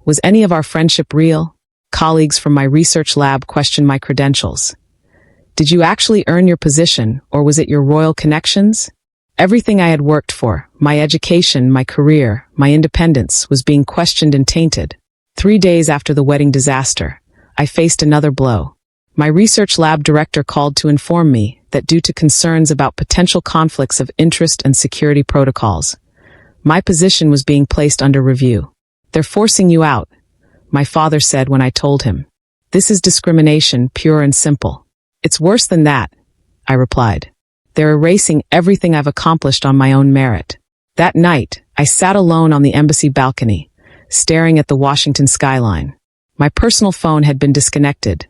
Was any of our friendship real? Colleagues from my research lab questioned my credentials. Did you actually earn your position, or was it your royal connections? Everything I had worked for, my education, my career, my independence, was being questioned and tainted. 3 days after the wedding disaster, I faced another blow. My research lab director called to inform me that due to concerns about potential conflicts of interest and security protocols, my position was being placed under review. They're forcing you out, my father said when I told him. This is discrimination, pure and simple. It's worse than that, I replied. They're erasing everything I've accomplished on my own merit. That night, I sat alone on the embassy balcony, staring at the Washington skyline. My personal phone had been disconnected.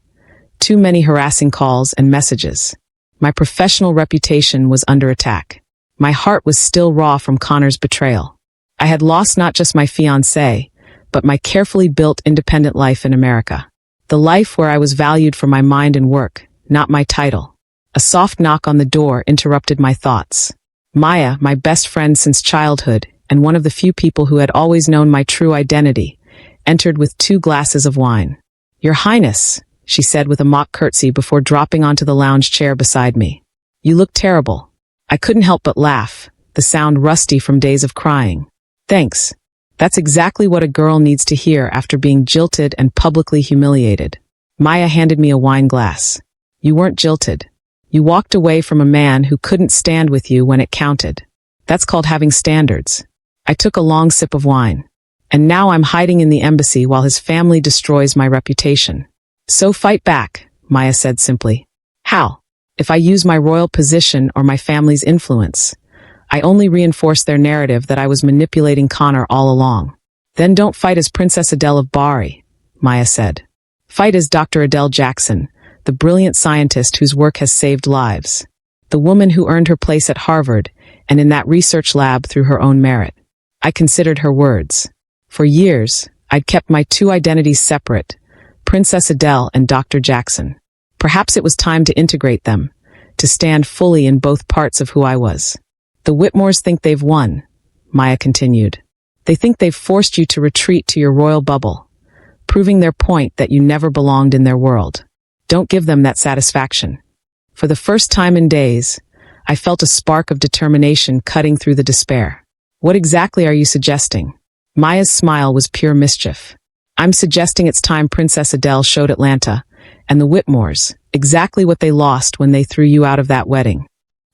Too many harassing calls and messages. My professional reputation was under attack. My heart was still raw from Connor's betrayal. I had lost not just my fiancé, but my carefully built independent life in America. The life where I was valued for my mind and work, not my title. A soft knock on the door interrupted my thoughts. Maya, my best friend since childhood, and one of the few people who had always known my true identity, entered with 2 glasses of wine. Your Highness, she said with a mock curtsy before dropping onto the lounge chair beside me. You look terrible. I couldn't help but laugh, the sound rusty from days of crying. Thanks. That's exactly what a girl needs to hear after being jilted and publicly humiliated. Maya handed me a wine glass. You weren't jilted. You walked away from a man who couldn't stand with you when it counted. That's called having standards. I took a long sip of wine. And now I'm hiding in the embassy while his family destroys my reputation. So fight back, Maya said simply. How? If I use my royal position or my family's influence, I only reinforce their narrative that I was manipulating Connor all along. Then don't fight as Princess Adele of Bari, Maya said. Fight as Dr. Adele Jackson, the brilliant scientist whose work has saved lives. The woman who earned her place at Harvard and in that research lab through her own merit. I considered her words. For years, I'd kept my 2 identities separate, Princess Adele and Dr. Jackson. Perhaps it was time to integrate them, to stand fully in both parts of who I was. The Whitmores think they've won, Maya continued. They think they've forced you to retreat to your royal bubble, proving their point that you never belonged in their world. Don't give them that satisfaction. For the first time in days, I felt a spark of determination cutting through the despair. What exactly are you suggesting? Maya's smile was pure mischief. I'm suggesting it's time Princess Adele showed Atlanta and the Whitmores exactly what they lost when they threw you out of that wedding.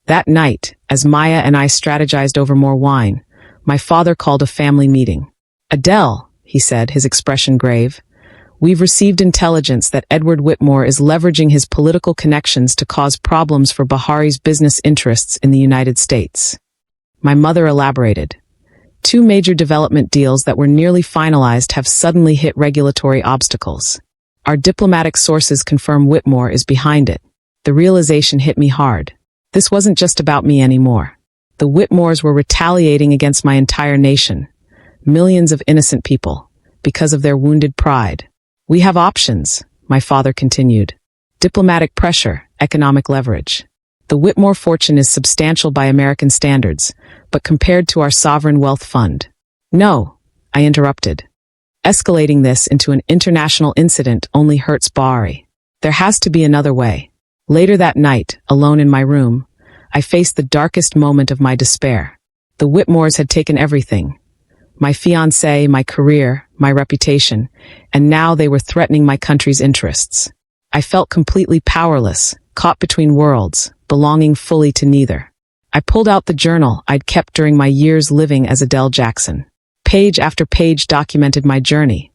That night, as Maya and I strategized over more wine, my father called a family meeting. Adele, he said, his expression grave, We've received intelligence that Edward Whitmore is leveraging his political connections to cause problems for Bahari's business interests in the United States. My mother elaborated. 2 major development deals that were nearly finalized have suddenly hit regulatory obstacles. Our diplomatic sources confirm Whitmore is behind it. The realization hit me hard. This wasn't just about me anymore. The Whitmores were retaliating against my entire nation. Millions of innocent people, because of their wounded pride. We have options, my father continued. Diplomatic pressure, economic leverage. The Whitmore fortune is substantial by American standards, but compared to our sovereign wealth fund. No, I interrupted. Escalating this into an international incident only hurts Bahari. There has to be another way. Later that night, alone in my room, I faced the darkest moment of my despair. The Whitmores had taken everything. My fiancé, my career, my reputation, and now they were threatening my country's interests. I felt completely powerless, caught between worlds, belonging fully to neither. I pulled out the journal I'd kept during my years living as Adele Jackson. Page after page documented my journey.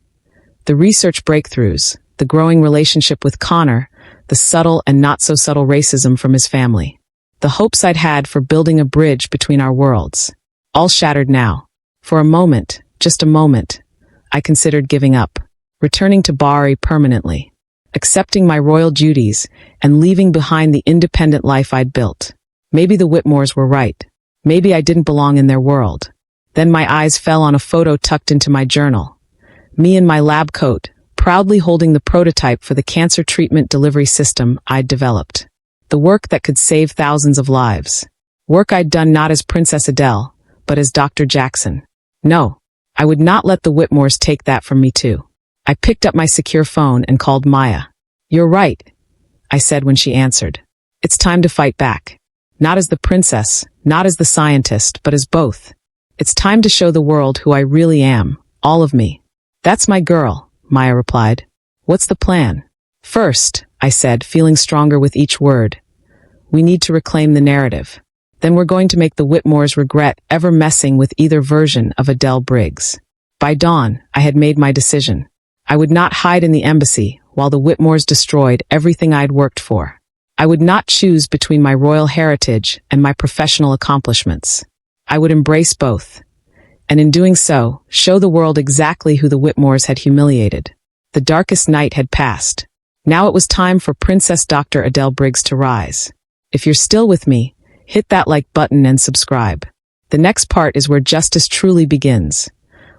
The research breakthroughs, the growing relationship with Connor, the subtle and not-so-subtle racism from his family. The hopes I'd had for building a bridge between our worlds. All shattered now. For a moment, just a moment, I considered giving up, returning to Bahari permanently, accepting my royal duties, and leaving behind the independent life I'd built. Maybe the Whitmores were right. Maybe I didn't belong in their world. Then my eyes fell on a photo tucked into my journal. Me in my lab coat, proudly holding the prototype for the cancer treatment delivery system I'd developed. The work that could save thousands of lives. Work I'd done not as Princess Adele, but as Dr. Jackson. No, I would not let the Whitmores take that from me too. I picked up my secure phone and called Maya. "You're right," I said when she answered. "It's time to fight back. Not as the princess, not as the scientist, but as both. It's time to show the world who I really am, all of me." "That's my girl," Maya replied. "What's the plan?" "First," I said, feeling stronger with each word, "we need to reclaim the narrative. Then we're going to make the Whitmores regret ever messing with either version of Adele Briggs." By dawn, I had made my decision. I would not hide in the embassy while the Whitmores destroyed everything I'd worked for. I would not choose between my royal heritage and my professional accomplishments. I would embrace both. And in doing so, show the world exactly who the Whitmores had humiliated. The darkest night had passed. Now it was time for Princess Dr. Adele Briggs to rise. If you're still with me, hit that like button and subscribe. The next part is where justice truly begins,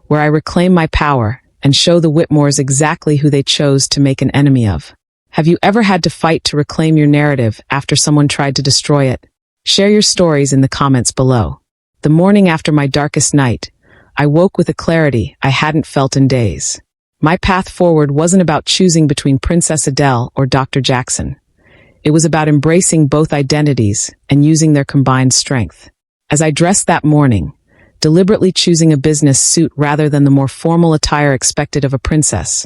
where I reclaim my power and show the Whitmores exactly who they chose to make an enemy of. Have you ever had to fight to reclaim your narrative after someone tried to destroy it? Share your stories in the comments below. The morning after my darkest night, I woke with a clarity I hadn't felt in days. My path forward wasn't about choosing between Princess Adele or Dr. Jackson. It was about embracing both identities and using their combined strength. As I dressed that morning, deliberately choosing a business suit rather than the more formal attire expected of a princess,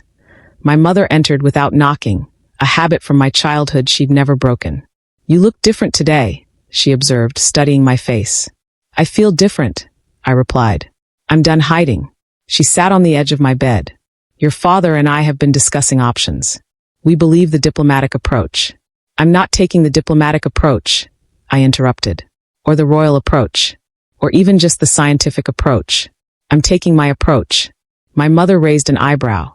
my mother entered without knocking, a habit from my childhood she'd never broken. "You look different today," she observed, studying my face. "I feel different," I replied. "I'm done hiding." She sat on the edge of my bed. "Your father and I have been discussing options. We believe the diplomatic approach." "I'm not taking the diplomatic approach," I interrupted. "Or the royal approach. Or even just the scientific approach. I'm taking my approach." My mother raised an eyebrow,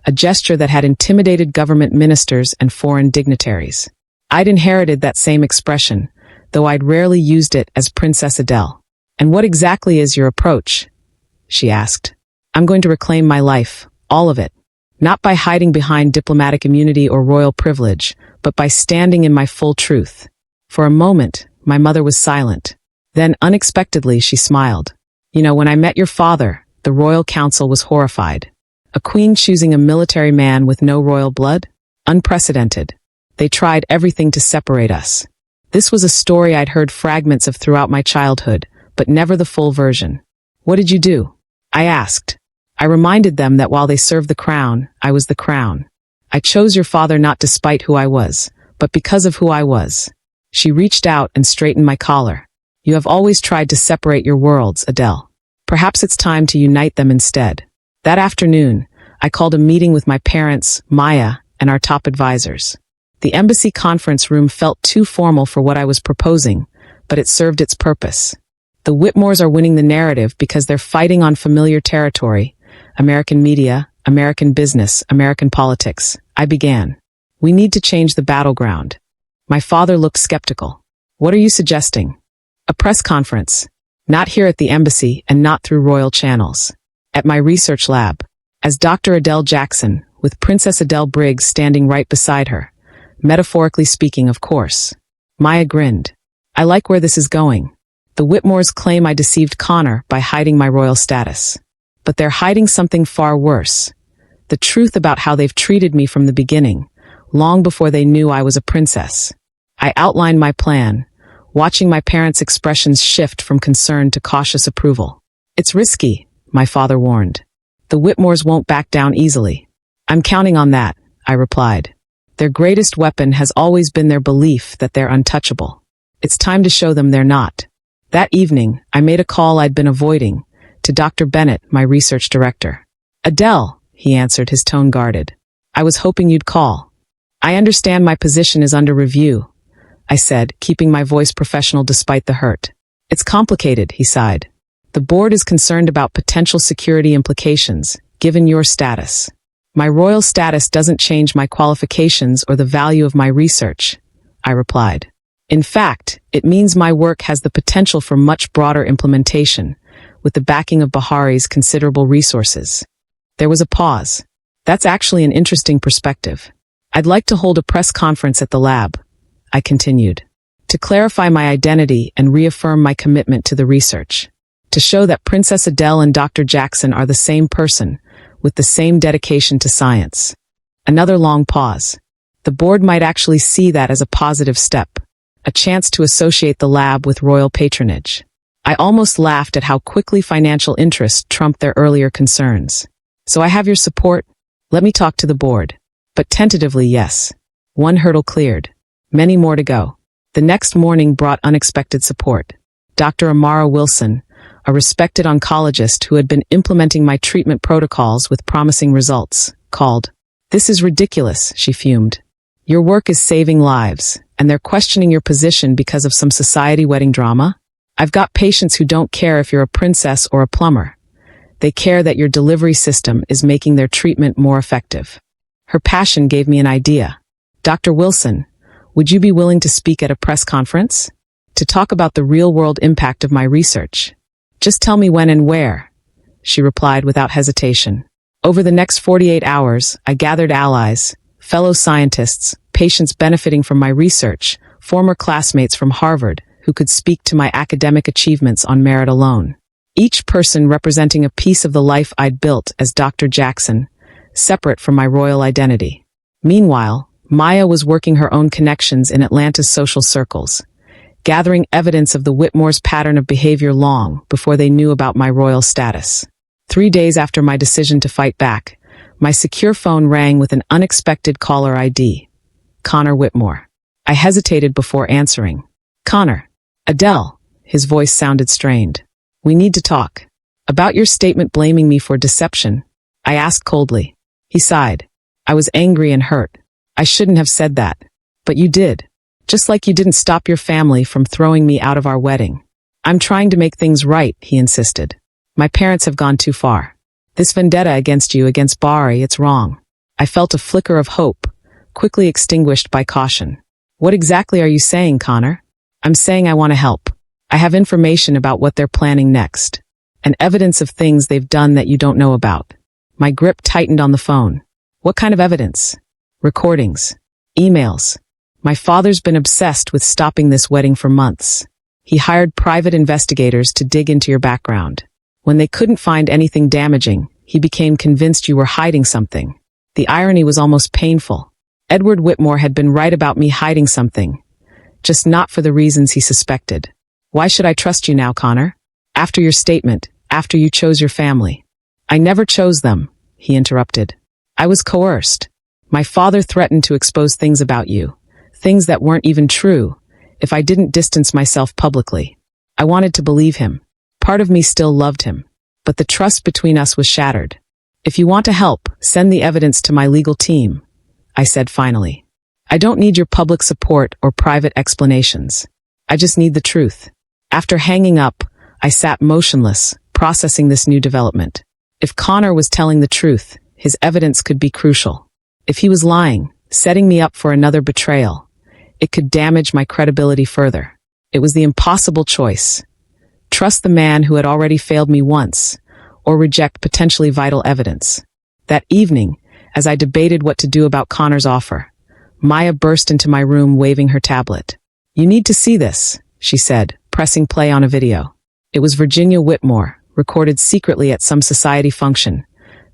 a gesture that had intimidated government ministers and foreign dignitaries. I'd inherited that same expression, though I'd rarely used it as Princess Adele. "And what exactly is your approach?" she asked. "I'm going to reclaim my life, all of it. Not by hiding behind diplomatic immunity or royal privilege, but by standing in my full truth." For a moment, my mother was silent. Then, unexpectedly, she smiled. "You know, when I met your father, the royal council was horrified. A queen choosing a military man with no royal blood? Unprecedented. They tried everything to separate us. This was a story I'd heard fragments of throughout my childhood, but never the full version." "What did you do?" I asked. I reminded them that while they served the crown, I was the crown. "I chose your father not despite who I was, but because of who I was." She reached out and straightened my collar. "You have always tried to separate your worlds, Adele. Perhaps it's time to unite them instead." That afternoon, I called a meeting with my parents, Maya, and our top advisors. The embassy conference room felt too formal for what I was proposing, but it served its purpose. The Whitmores are winning the narrative because they're fighting on familiar territory. American media, American business, American politics. I began. We need to change the battleground. My father looked skeptical. What are you suggesting? A press conference. Not here at the embassy and not through royal channels. At my research lab. As Dr. Adele Jackson, with Princess Adele Briggs standing right beside her. Metaphorically speaking, of course. Maya grinned. I like where this is going. The Whitmores claim I deceived Connor by hiding my royal status. But they're hiding something far worse. The truth about how they've treated me from the beginning, long before they knew I was a princess. I outlined my plan, watching my parents' expressions shift from concern to cautious approval. It's risky, my father warned. The Whitmores won't back down easily. I'm counting on that, I replied. Their greatest weapon has always been their belief that they're untouchable. It's time to show them they're not. That evening, I made a call I'd been avoiding, to Dr. Bennett, my research director. Adele, he answered, his tone guarded. I was hoping you'd call. I understand my position is under review, I said, keeping my voice professional despite the hurt. It's complicated, he sighed. The board is concerned about potential security implications, given your status. My royal status doesn't change my qualifications or the value of my research, I replied. In fact, it means my work has the potential for much broader implementation, with the backing of Bahari's considerable resources. There was a pause. That's actually an interesting perspective. I'd like to hold a press conference at the lab, I continued, to clarify my identity and reaffirm my commitment to the research, to show that Princess Adele and Dr. Jackson are the same person, with the same dedication to science. Another long pause. The board might actually see that as a positive step, a chance to associate the lab with royal patronage. I almost laughed at how quickly financial interest trumped their earlier concerns. So I have your support? Let me talk to the board. But tentatively, yes. One hurdle cleared. Many more to go. The next morning brought unexpected support. Dr. Amara Wilson, a respected oncologist who had been implementing my treatment protocols with promising results, called. This is ridiculous, she fumed. Your work is saving lives, and they're questioning your position because of some society wedding drama? I've got patients who don't care if you're a princess or a plumber. They care that your delivery system is making their treatment more effective. Her passion gave me an idea. Dr. Wilson, would you be willing to speak at a press conference? To talk about the real-world impact of my research? Just tell me when and where, she replied without hesitation. Over the next 48 hours, I gathered allies, fellow scientists, patients benefiting from my research, former classmates from Harvard, who could speak to my academic achievements on merit alone. Each person representing a piece of the life I'd built as Dr. Jackson, separate from my royal identity. Meanwhile, Maya was working her own connections in Atlanta's social circles, gathering evidence of the Whitmore's pattern of behavior long before they knew about my royal status. 3 days after my decision to fight back, my secure phone rang with an unexpected caller ID. Connor Whitmore. I hesitated before answering. Connor. Adele. His voice sounded strained. We need to talk. About your statement blaming me for deception, I asked coldly. He sighed. I was angry and hurt. I shouldn't have said that. But you did. Just like you didn't stop your family from throwing me out of our wedding. I'm trying to make things right, he insisted. My parents have gone too far. This vendetta against you, against Bari, it's wrong. I felt a flicker of hope, quickly extinguished by caution. What exactly are you saying, Connor? I'm saying I want to help. I have information about what they're planning next. And evidence of things they've done that you don't know about. My grip tightened on the phone. What kind of evidence? Recordings. Emails. My father's been obsessed with stopping this wedding for months. He hired private investigators to dig into your background. When they couldn't find anything damaging, he became convinced you were hiding something. The irony was almost painful. Edward Whitmore had been right about me hiding something, just not for the reasons he suspected. Why should I trust you now, Connor? After your statement, after you chose your family. I never chose them, he interrupted. I was coerced. My father threatened to expose things about you, things that weren't even true, if I didn't distance myself publicly. I wanted to believe him. Part of me still loved him, but the trust between us was shattered. If you want to help, Send the evidence to my legal team, I said finally. I don't need your public support or private explanations. I just need the truth. After hanging up, I sat motionless, processing this new development. If Connor was telling the truth, his evidence could be crucial. If he was lying, setting me up for another betrayal, it could damage my credibility further. It was the impossible choice. Trust the man who had already failed me once, or reject potentially vital evidence. That evening, as I debated what to do about Connor's offer, Maya burst into my room waving her tablet. You need to see this, she said, pressing play on a video. It was Virginia Whitmore, recorded secretly at some society function,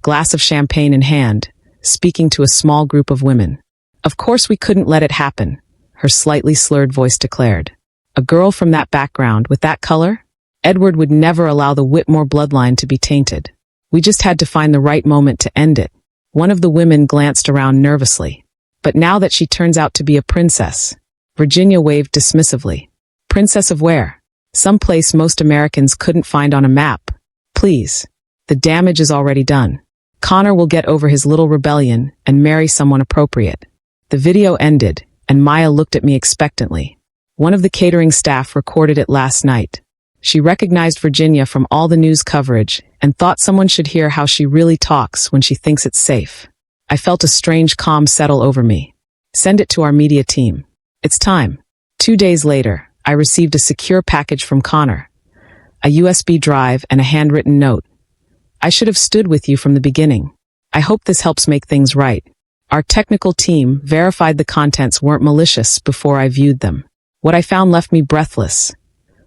glass of champagne in hand, speaking to a small group of women. Of course we couldn't let it happen, her slightly slurred voice declared. A girl from that background, with that color? Edward would never allow the Whitmore bloodline to be tainted. We just had to find the right moment to end it. One of the women glanced around nervously. But now that she turns out to be a princess, Virginia waved dismissively. Princess of where? Some place most Americans couldn't find on a map. Please. The damage is already done. Connor will get over his little rebellion and marry someone appropriate. The video ended, and Maya looked at me expectantly. One of the catering staff recorded it last night. She recognized Virginia from all the news coverage and thought someone should hear how she really talks when she thinks it's safe. I felt a strange calm settle over me. Send it to our media team. It's time. 2 days later, I received a secure package from Connor. A USB drive and a handwritten note. I should have stood with you from the beginning. I hope this helps make things right. Our technical team verified the contents weren't malicious before I viewed them. What I found left me breathless.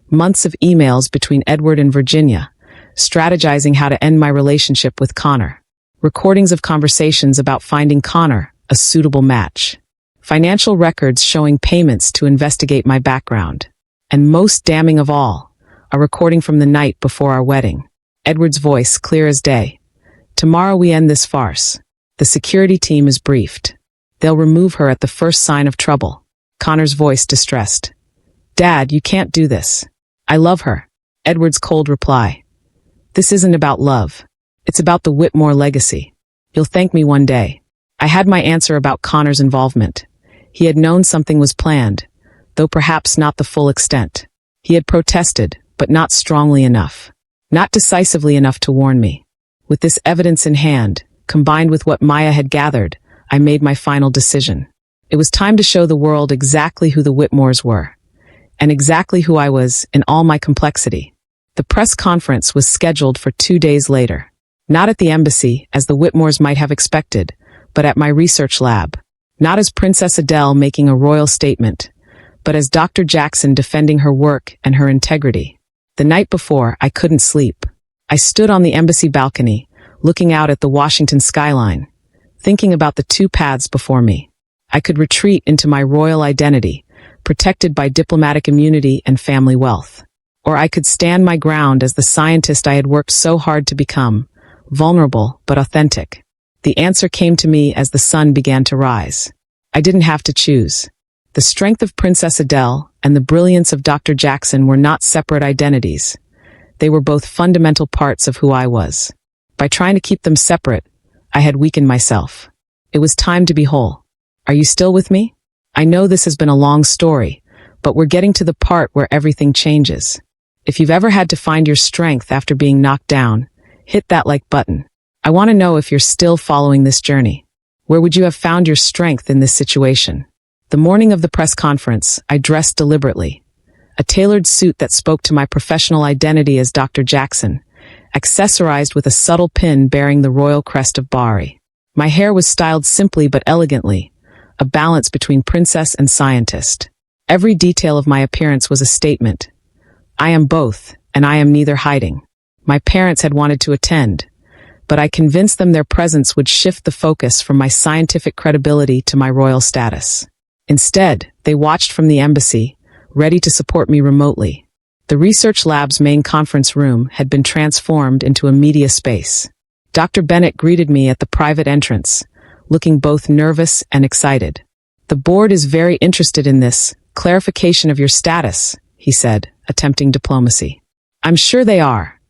Months of emails between Edward and Virginia, strategizing how to end my relationship with Connor. Recordings of conversations about finding Connor a suitable match. Financial records showing payments to investigate my background. And most damning of all, a recording from the night before our wedding. Edward's voice clear as day. Tomorrow we end this farce. The security team is briefed. They'll remove her at the first sign of trouble. Connor's voice distressed. Dad, you can't do this. I love her. Edward's cold reply. This isn't about love. It's about the Whitmore legacy. You'll thank me one day. I had my answer about Connor's involvement. He had known something was planned, though perhaps not the full extent. He had protested, but not strongly enough. Not decisively enough to warn me. With this evidence in hand, combined with what Maya had gathered, I made my final decision. It was time to show the world exactly who the Whitmores were. And exactly who I was in all my complexity. The press conference was scheduled for 2 days later. Not at the embassy, as the Whitmores might have expected, but at my research lab. Not as Princess Adele making a royal statement, but as Dr. Jackson defending her work and her integrity. The night before, I couldn't sleep. I stood on the embassy balcony, looking out at the Washington skyline, thinking about the two paths before me. I could retreat into my royal identity, protected by diplomatic immunity and family wealth. Or I could stand my ground as the scientist I had worked so hard to become, vulnerable but authentic. The answer came to me as the sun began to rise. I didn't have to choose. The strength of Princess Adele and the brilliance of Dr. Jackson were not separate identities. They were both fundamental parts of who I was. By trying to keep them separate, I had weakened myself. It was time to be whole. Are you still with me? I know this has been a long story, but we're getting to the part where everything changes. If you've ever had to find your strength after being knocked down, hit that like button. I want to know if you're still following this journey. Where would you have found your strength in this situation? The morning of the press conference, I dressed deliberately. A tailored suit that spoke to my professional identity as Dr. Jackson, accessorized with a subtle pin bearing the royal crest of Bari. My hair was styled simply but elegantly, a balance between princess and scientist. Every detail of my appearance was a statement. I am both, and I am neither hiding. My parents had wanted to attend, but I convinced them their presence would shift the focus from my scientific credibility to my royal status. Instead, they watched from the embassy, ready to support me remotely. The research lab's main conference room had been transformed into a media space. Dr. Bennett greeted me at the private entrance, looking both nervous and excited. The board is very interested in this clarification of your status, he said, attempting diplomacy. I'm sure they are,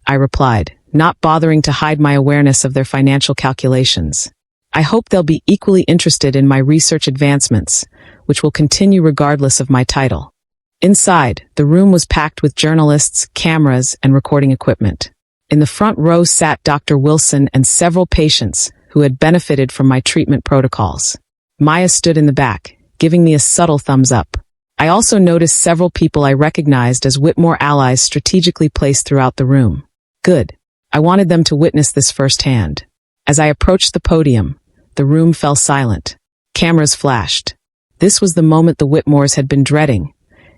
I replied, not bothering to hide my awareness of their financial calculations. I hope they'll be equally interested in my research advancements, which will continue regardless of my title. Inside, the room was packed with journalists, cameras, and recording equipment. In the front row sat Dr. Wilson and several patients who had benefited from my treatment protocols. Maya stood in the back, giving me a subtle thumbs up. I also noticed several people I recognized as Whitmore allies strategically placed throughout the room. Good. I wanted them to witness this firsthand. As I approached the podium, the room fell silent. Cameras flashed. This was the moment the Whitmores had been dreading,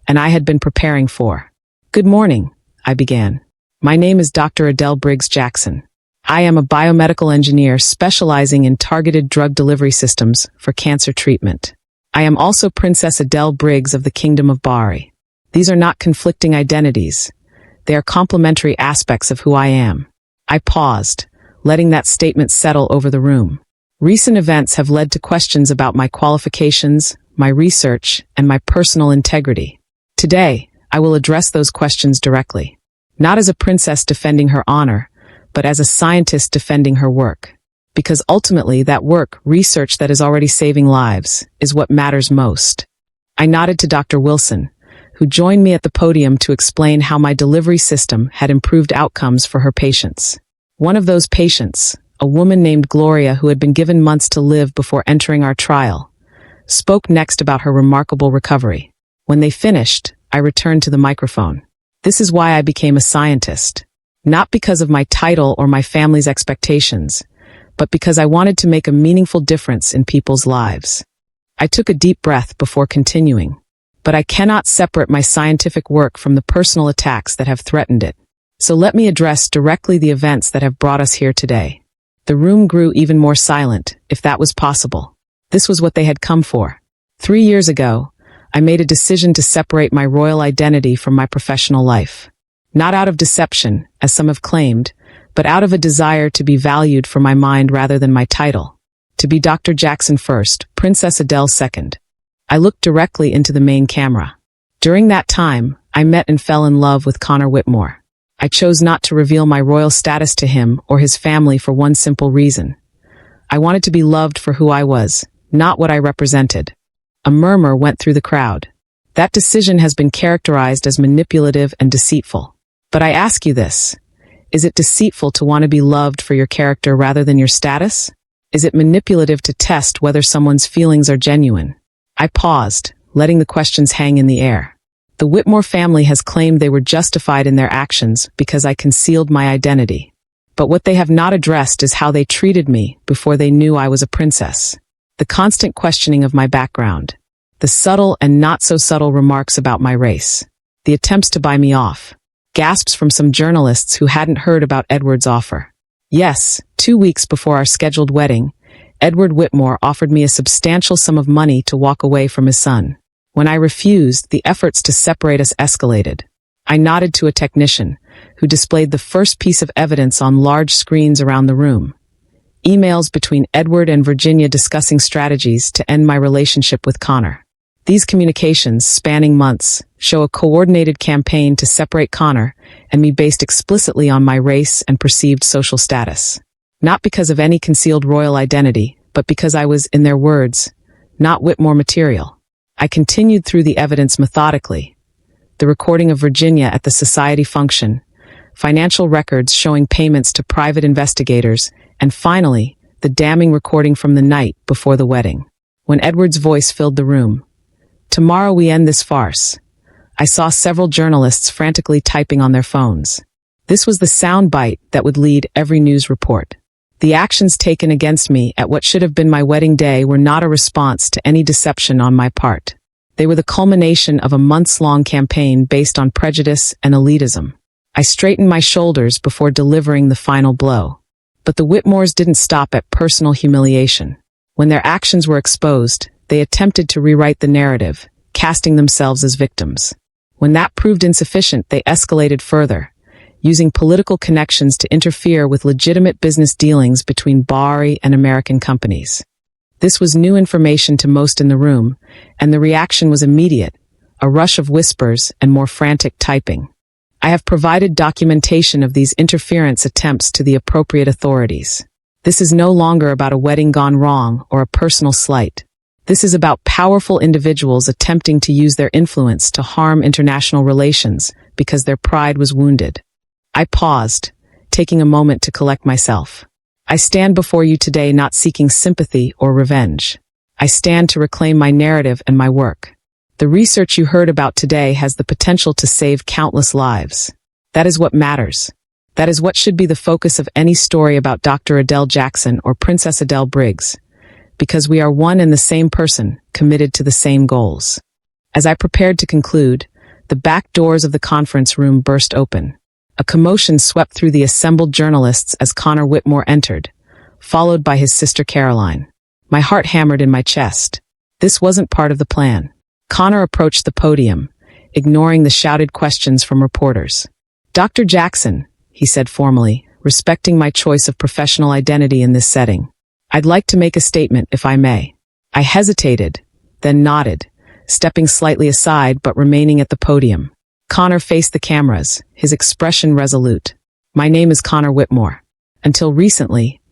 and I had been preparing for. Good morning, I began. My name is Dr. Adele Briggs Jackson. I am a biomedical engineer specializing in targeted drug delivery systems for cancer treatment. I am also Princess Adele Briggs of the Kingdom of Bahri. These are not conflicting identities. They are complementary aspects of who I am. I paused, letting that statement settle over the room. Recent events have led to questions about my qualifications, my research, and my personal integrity. Today, I will address those questions directly. Not as a princess defending her honor, but as a scientist defending her work. Because ultimately that work, research that is already saving lives, is what matters most. I nodded to Dr. Wilson, who joined me at the podium to explain how my delivery system had improved outcomes for her patients. One of those patients, a woman named Gloria who had been given months to live before entering our trial, spoke next about her remarkable recovery. When they finished, I returned to the microphone. This is why I became a scientist. Not because of my title or my family's expectations, but because I wanted to make a meaningful difference in people's lives. I took a deep breath before continuing. But I cannot separate my scientific work from the personal attacks that have threatened it. So let me address directly the events that have brought us here today. The room grew even more silent, if that was possible. This was what they had come for. 3 years ago, I made a decision to separate my royal identity from my professional life. Not out of deception, as some have claimed, but out of a desire to be valued for my mind rather than my title. To be Dr. Jackson first, Princess Adele second. I looked directly into the main camera. During that time, I met and fell in love with Connor Whitmore. I chose not to reveal my royal status to him or his family for one simple reason. I wanted to be loved for who I was, not what I represented. A murmur went through the crowd. That decision has been characterized as manipulative and deceitful. But I ask you this. Is it deceitful to want to be loved for your character rather than your status? Is it manipulative to test whether someone's feelings are genuine? I paused, letting the questions hang in the air. The Whitmore family has claimed they were justified in their actions because I concealed my identity. But what they have not addressed is how they treated me before they knew I was a princess. The constant questioning of my background. The subtle and not so subtle remarks about my race. The attempts to buy me off. Gasps from some journalists who hadn't heard about Edward's offer. Yes, 2 weeks before our scheduled wedding, Edward Whitmore offered me a substantial sum of money to walk away from his son. When I refused, the efforts to separate us escalated. I nodded to a technician, who displayed the first piece of evidence on large screens around the room. Emails between Edward and Virginia discussing strategies to end my relationship with Connor. These communications, spanning months, show a coordinated campaign to separate Connor and me based explicitly on my race and perceived social status. Not because of any concealed royal identity, but because I was, in their words, not Whitmore material. I continued through the evidence methodically. The recording of Virginia at the society function, financial records showing payments to private investigators, and finally, the damning recording from the night before the wedding. When Edward's voice filled the room. Tomorrow we end this farce. I saw several journalists frantically typing on their phones. This was the soundbite that would lead every news report. The actions taken against me at what should have been my wedding day were not a response to any deception on my part. They were the culmination of a months-long campaign based on prejudice and elitism. I straightened my shoulders before delivering the final blow. But the Whitmores didn't stop at personal humiliation. When their actions were exposed, they attempted to rewrite the narrative, casting themselves as victims. When that proved insufficient, they escalated further, using political connections to interfere with legitimate business dealings between Bahri and American companies. This was new information to most in the room, and the reaction was immediate, a rush of whispers and more frantic typing. I have provided documentation of these interference attempts to the appropriate authorities. This is no longer about a wedding gone wrong or a personal slight. This is about powerful individuals attempting to use their influence to harm international relations because their pride was wounded. I paused, taking a moment to collect myself. I stand before you today not seeking sympathy or revenge. I stand to reclaim my narrative and my work. The research you heard about today has the potential to save countless lives. That is what matters. That is what should be the focus of any story about Dr. Adele Jackson or Princess Adele Briggs, because we are one and the same person, committed to the same goals. As I prepared to conclude, the back doors of the conference room burst open. A commotion swept through the assembled journalists as Connor Whitmore entered, followed by his sister Caroline. My heart hammered in my chest. This wasn't part of the plan. Connor approached the podium, ignoring the shouted questions from reporters. "Dr. Jackson," he said formally, respecting my choice of professional identity in this setting. "I'd like to make a statement, if I may." I hesitated, then nodded, stepping slightly aside but remaining at the podium. Connor faced the cameras, his expression resolute. "My name is Connor Whitmore. Until recently,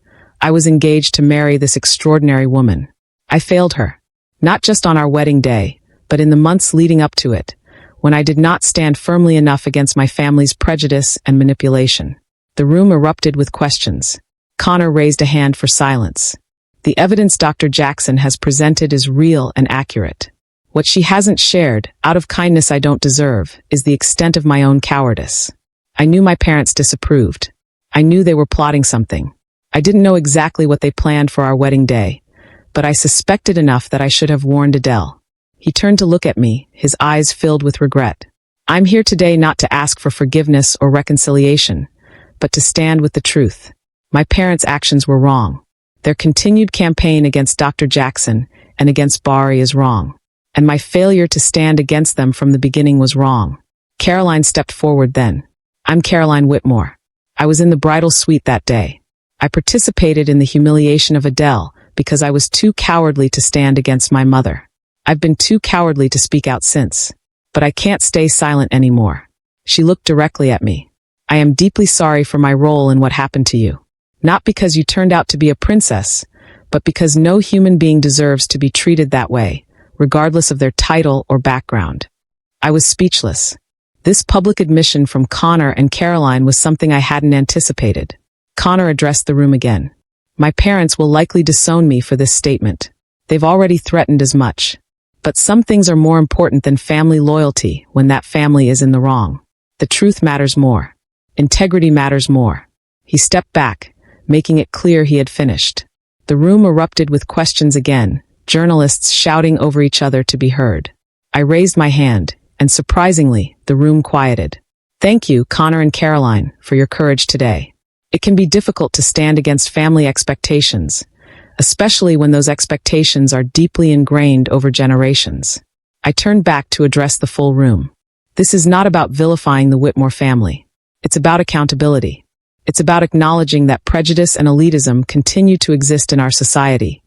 I was engaged to marry this extraordinary woman. I failed her, not just on our wedding day, but in the months leading up to it, when I did not stand firmly enough against my family's prejudice and manipulation." The room erupted with questions. Connor raised a hand for silence. "The evidence Dr. Jackson has presented is real and accurate. What she hasn't shared, out of kindness I don't deserve, is the extent of my own cowardice. I knew my parents disapproved. I knew they were plotting something. I didn't know exactly what they planned for our wedding day, but I suspected enough that I should have warned Adele." He turned to look at me, his eyes filled with regret. "I'm here today not to ask for forgiveness or reconciliation, but to stand with the truth. My parents' actions were wrong. Their continued campaign against Dr. Jackson and against Bari is wrong. And my failure to stand against them from the beginning was wrong." Caroline stepped forward then. "I'm Caroline Whitmore. I was in the bridal suite that day. I participated in the humiliation of Adele because I was too cowardly to stand against my mother. I've been too cowardly to speak out since. But I can't stay silent anymore." She looked directly at me. "I am deeply sorry for my role in what happened to you. Not because you turned out to be a princess, but because no human being deserves to be treated that way, regardless of their title or background." I was speechless. This public admission from Connor and Caroline was something I hadn't anticipated. Connor addressed the room again. "My parents will likely disown me for this statement. They've already threatened as much. But some things are more important than family loyalty when that family is in the wrong. The truth matters more. Integrity matters more." He stepped back, making it clear he had finished. The room erupted with questions again, journalists shouting over each other to be heard. I raised my hand, and surprisingly, the room quieted. "Thank you, Connor and Caroline, for your courage today. It can be difficult to stand against family expectations, especially when those expectations are deeply ingrained over generations." I turned back to address the full room. This is not about vilifying the Whitmore family. It's about accountability. It's about acknowledging that prejudice and elitism continue to exist in our society,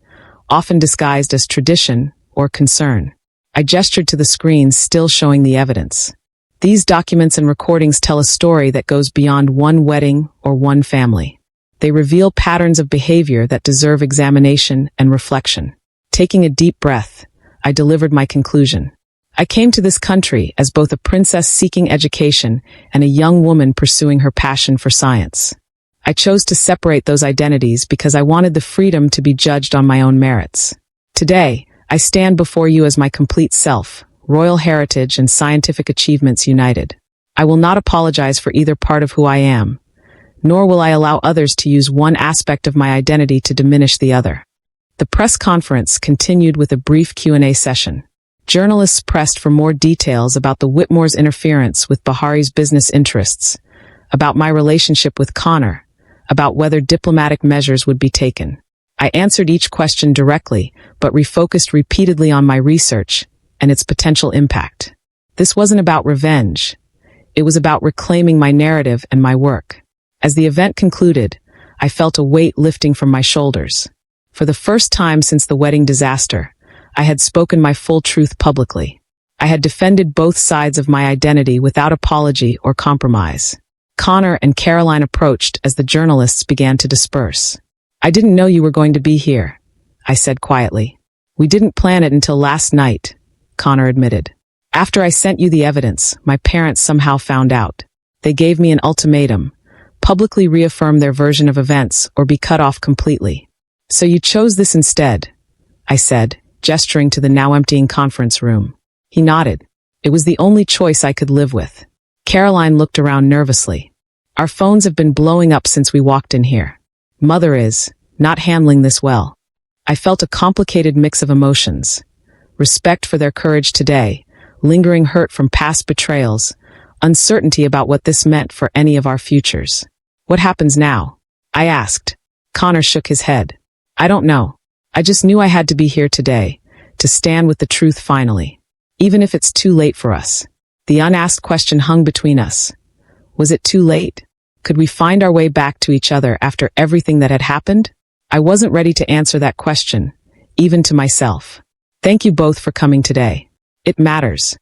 often disguised as tradition or concern. I gestured to the screens still showing the evidence. These documents and recordings tell a story that goes beyond one wedding or one family. They reveal patterns of behavior that deserve examination and reflection. Taking a deep breath, I delivered my conclusion. I came to this country as both a princess seeking education and a young woman pursuing her passion for science. I chose to separate those identities because I wanted the freedom to be judged on my own merits. Today, I stand before you as my complete self, royal heritage and scientific achievements united. I will not apologize for either part of who I am, nor will I allow others to use one aspect of my identity to diminish the other. The press conference continued with a brief Q&A session. Journalists pressed for more details about the Whitmore's interference with Bahari's business interests, about my relationship with Connor, about whether diplomatic measures would be taken. I answered each question directly, but refocused repeatedly on my research and its potential impact. This wasn't about revenge. It was about reclaiming my narrative and my work. As the event concluded, I felt a weight lifting from my shoulders. For the first time since the wedding disaster, I had spoken my full truth publicly. I had defended both sides of my identity without apology or compromise. Connor and Caroline approached as the journalists began to disperse. "I didn't know you were going to be here," I said quietly. "We didn't plan it until last night," Connor admitted. "After I sent you the evidence, my parents somehow found out. They gave me an ultimatum: publicly reaffirm their version of events or be cut off completely. So you chose this instead," I said, gesturing to the now emptying conference room. He nodded. It was the only choice I could live with. Caroline looked around nervously. "Our phones have been blowing up since we walked in here. Mother is not handling this well." I felt a complicated mix of emotions: respect for their courage today, lingering hurt from past betrayals, uncertainty about what this meant for any of our futures. "What happens now?" I asked. Connor shook his head. "I don't know. I just knew I had to be here today, to stand with the truth finally. Even if it's too late for us." The unasked question hung between us. Was it too late? Could we find our way back to each other after everything that had happened? I wasn't ready to answer that question, even to myself. "Thank you both for coming today. It matters."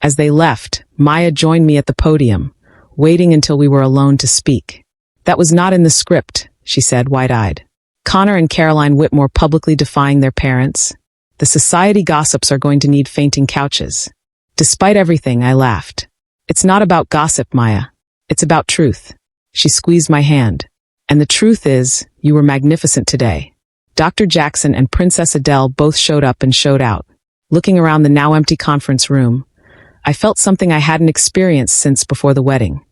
As they left, Maya joined me at the podium, waiting until we were alone to speak. "That was not in the script," she said, wide-eyed. "Connor and Caroline Whitmore publicly defying their parents. The society gossips are going to need fainting couches." Despite everything, I laughed. "It's not about gossip, Maya. It's about truth." She squeezed my hand. "And the truth is, you were magnificent today." Dr. Jackson and Princess Adele both showed up and showed out. Looking around the now empty conference room, I felt something I hadn't experienced since before the wedding.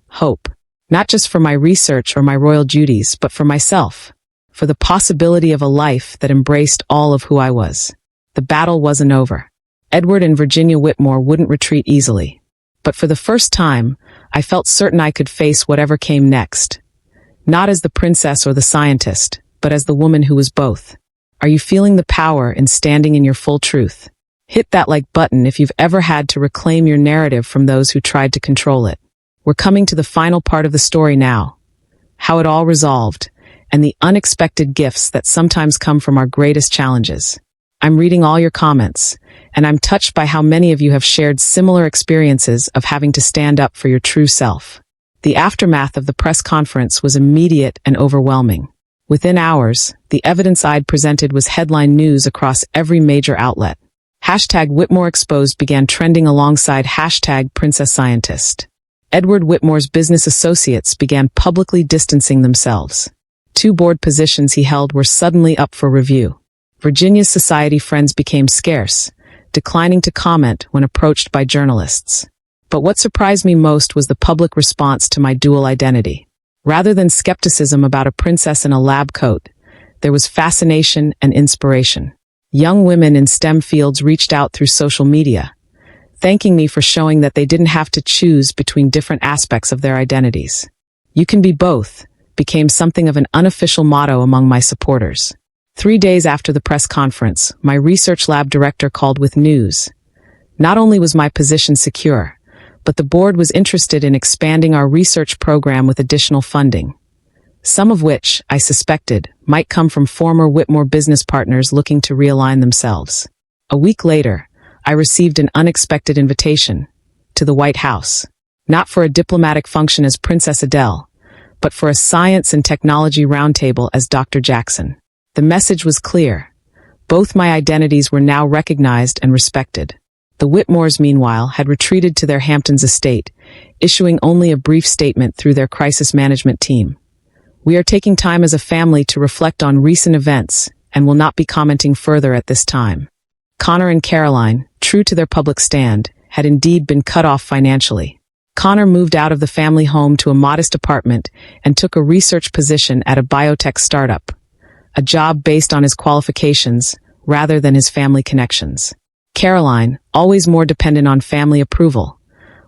Hope. Not just for my research or my royal duties, but for myself. For the possibility of a life that embraced all of who I was. The battle wasn't over. Edward and Virginia Whitmore wouldn't retreat easily. But for the first time, I felt certain I could face whatever came next. Not as the princess or the scientist, but as the woman who was both. Are you feeling the power in standing in your full truth? Hit that like button if you've ever had to reclaim your narrative from those who tried to control it. We're coming to the final part of the story now. How it all resolved, and the unexpected gifts that sometimes come from our greatest challenges. I'm reading all your comments, and I'm touched by how many of you have shared similar experiences of having to stand up for your true self. The aftermath of the press conference was immediate and overwhelming. Within hours, the evidence I'd presented was headline news across every major outlet. Hashtag Whitmore Exposed began trending alongside hashtag Princess Scientist. Edward Whitmore's business associates began publicly distancing themselves. 2 board positions he held were suddenly up for review. Virginia's society friends became scarce, declining to comment when approached by journalists. But what surprised me most was the public response to my dual identity. Rather than skepticism about a princess in a lab coat, there was fascination and inspiration. Young women in STEM fields reached out through social media, thanking me for showing that they didn't have to choose between different aspects of their identities. "You can be both" became something of an unofficial motto among my supporters. 3 days after the press conference, my research lab director called with news. Not only was my position secure, but the board was interested in expanding our research program with additional funding, some of which, I suspected, might come from former Whitmore business partners looking to realign themselves. A week later, I received an unexpected invitation to the White House, not for a diplomatic function as Princess Adele, but for a science and technology roundtable as Dr. Jackson. The message was clear. Both my identities were now recognized and respected. The Whitmores, meanwhile, had retreated to their Hamptons estate, issuing only a brief statement through their crisis management team. "We are taking time as a family to reflect on recent events and will not be commenting further at this time." Connor and Caroline, true to their public stand, had indeed been cut off financially. Connor moved out of the family home to a modest apartment and took a research position at a biotech startup, a job based on his qualifications rather than his family connections. Caroline, always more dependent on family approval,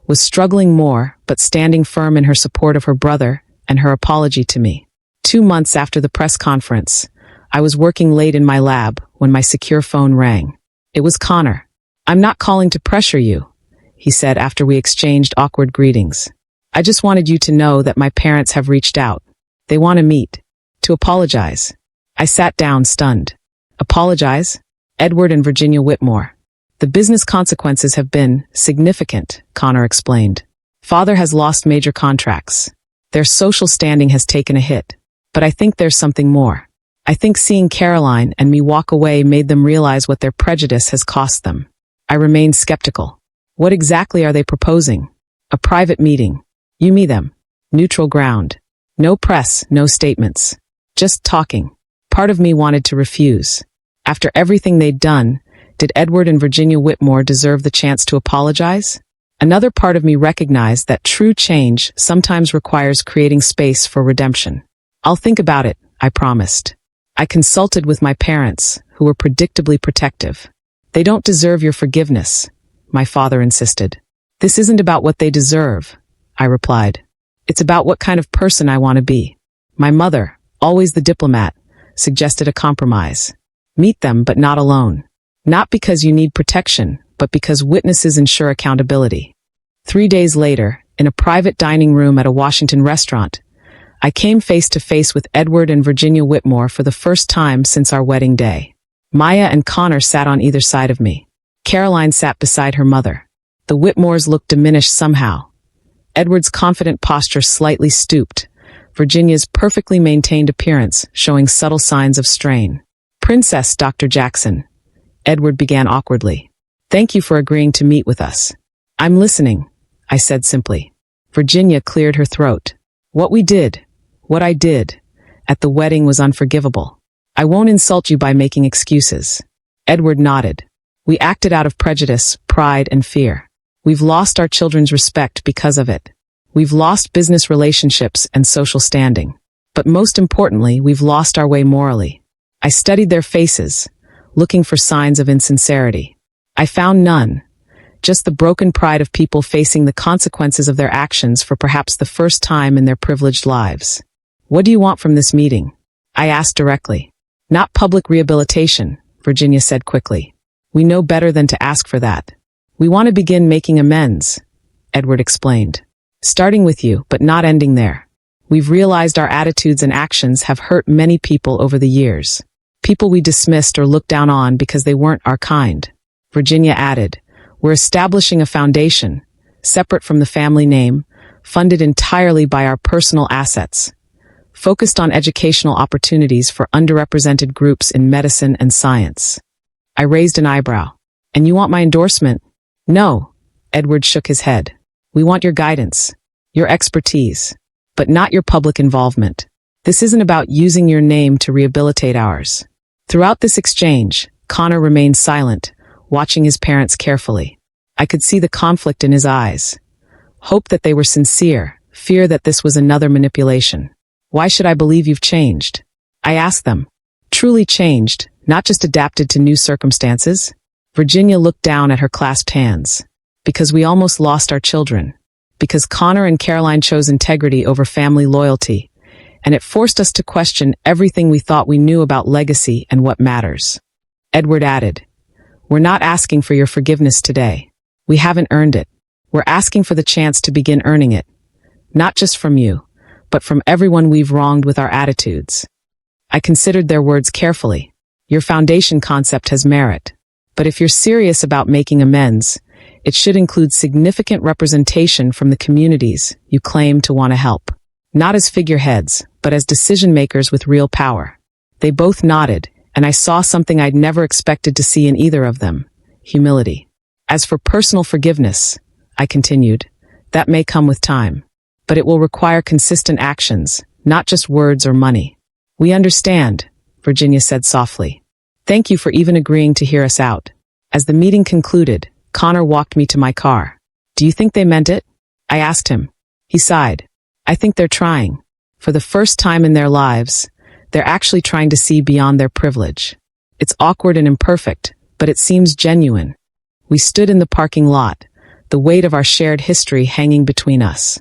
was struggling more but standing firm in her support of her brother and her apology to me. 2 months after the press conference, I was working late in my lab when my secure phone rang. It was Connor. "I'm not calling to pressure you," he said after we exchanged awkward greetings. "I just wanted you to know that my parents have reached out. They want to meet, to apologize." I sat down, stunned. Apologize? Edward and Virginia Whitmore. The business consequences have been significant, Connor explained. Father has lost major contracts. Their social standing has taken a hit. But I think there's something more. I think seeing Caroline and me walk away made them realize what their prejudice has cost them. I remained skeptical. What exactly are they proposing? A private meeting. You, me, them. Neutral ground. No press, no statements. Just talking. Part of me wanted to refuse. After everything they'd done, did Edward and Virginia Whitmore deserve the chance to apologize? Another part of me recognized that true change sometimes requires creating space for redemption. I'll think about it, I promised. I consulted with my parents, who were predictably protective. They don't deserve your forgiveness, my father insisted. This isn't about what they deserve, I replied. It's about what kind of person I want to be. My mother, always the diplomat, suggested a compromise. Meet them, but not alone. Not because you need protection, but because witnesses ensure accountability. 3 days later, in a private dining room at a Washington restaurant, I came face to face with Edward and Virginia Whitmore for the first time since our wedding day. Maya and Connor sat on either side of me. Caroline sat beside her mother. The Whitmores looked diminished somehow. Edward's confident posture slightly stooped, Virginia's perfectly maintained appearance showing subtle signs of strain. Princess Dr. Jackson, Edward began awkwardly. Thank you for agreeing to meet with us. I'm listening, I said simply. Virginia cleared her throat. What I did, at the wedding was unforgivable. I won't insult you by making excuses. Edward nodded. We acted out of prejudice, pride, and fear. We've lost our children's respect because of it. We've lost business relationships and social standing. But most importantly, we've lost our way morally. I studied their faces, looking for signs of insincerity. I found none. Just the broken pride of people facing the consequences of their actions for perhaps the first time in their privileged lives. What do you want from this meeting? I asked directly. Not public rehabilitation, Virginia said quickly. We know better than to ask for that. We want to begin making amends, Edward explained. Starting with you, but not ending there. We've realized our attitudes and actions have hurt many people over the years. People we dismissed or looked down on because they weren't our kind. Virginia added, we're establishing a foundation, separate from the family name, funded entirely by our personal assets, focused on educational opportunities for underrepresented groups in medicine and science. I raised an eyebrow. And you want my endorsement? No, Edward shook his head. We want your guidance, your expertise, but not your public involvement. This isn't about using your name to rehabilitate ours. Throughout this exchange, Connor remained silent, watching his parents carefully. I could see the conflict in his eyes. Hope that they were sincere, fear that this was another manipulation. Why should I believe you've changed? I asked them. Truly changed, not just adapted to new circumstances? Virginia looked down at her clasped hands. Because we almost lost our children. Because Connor and Caroline chose integrity over family loyalty. And it forced us to question everything we thought we knew about legacy and what matters. Edward added, we're not asking for your forgiveness today. We haven't earned it. We're asking for the chance to begin earning it. Not just from you, but from everyone we've wronged with our attitudes. I considered their words carefully. Your foundation concept has merit. But if you're serious about making amends, it should include significant representation from the communities you claim to want to help. Not as figureheads, but as decision-makers with real power. They both nodded, and I saw something I'd never expected to see in either of them: humility. As for personal forgiveness, I continued, that may come with time. But it will require consistent actions, not just words or money. We understand, Virginia said softly. Thank you for even agreeing to hear us out. As the meeting concluded, Connor walked me to my car. Do you think they meant it? I asked him. He sighed. I think they're trying. For the first time in their lives, they're actually trying to see beyond their privilege. It's awkward and imperfect, but it seems genuine. We stood in the parking lot, the weight of our shared history hanging between us.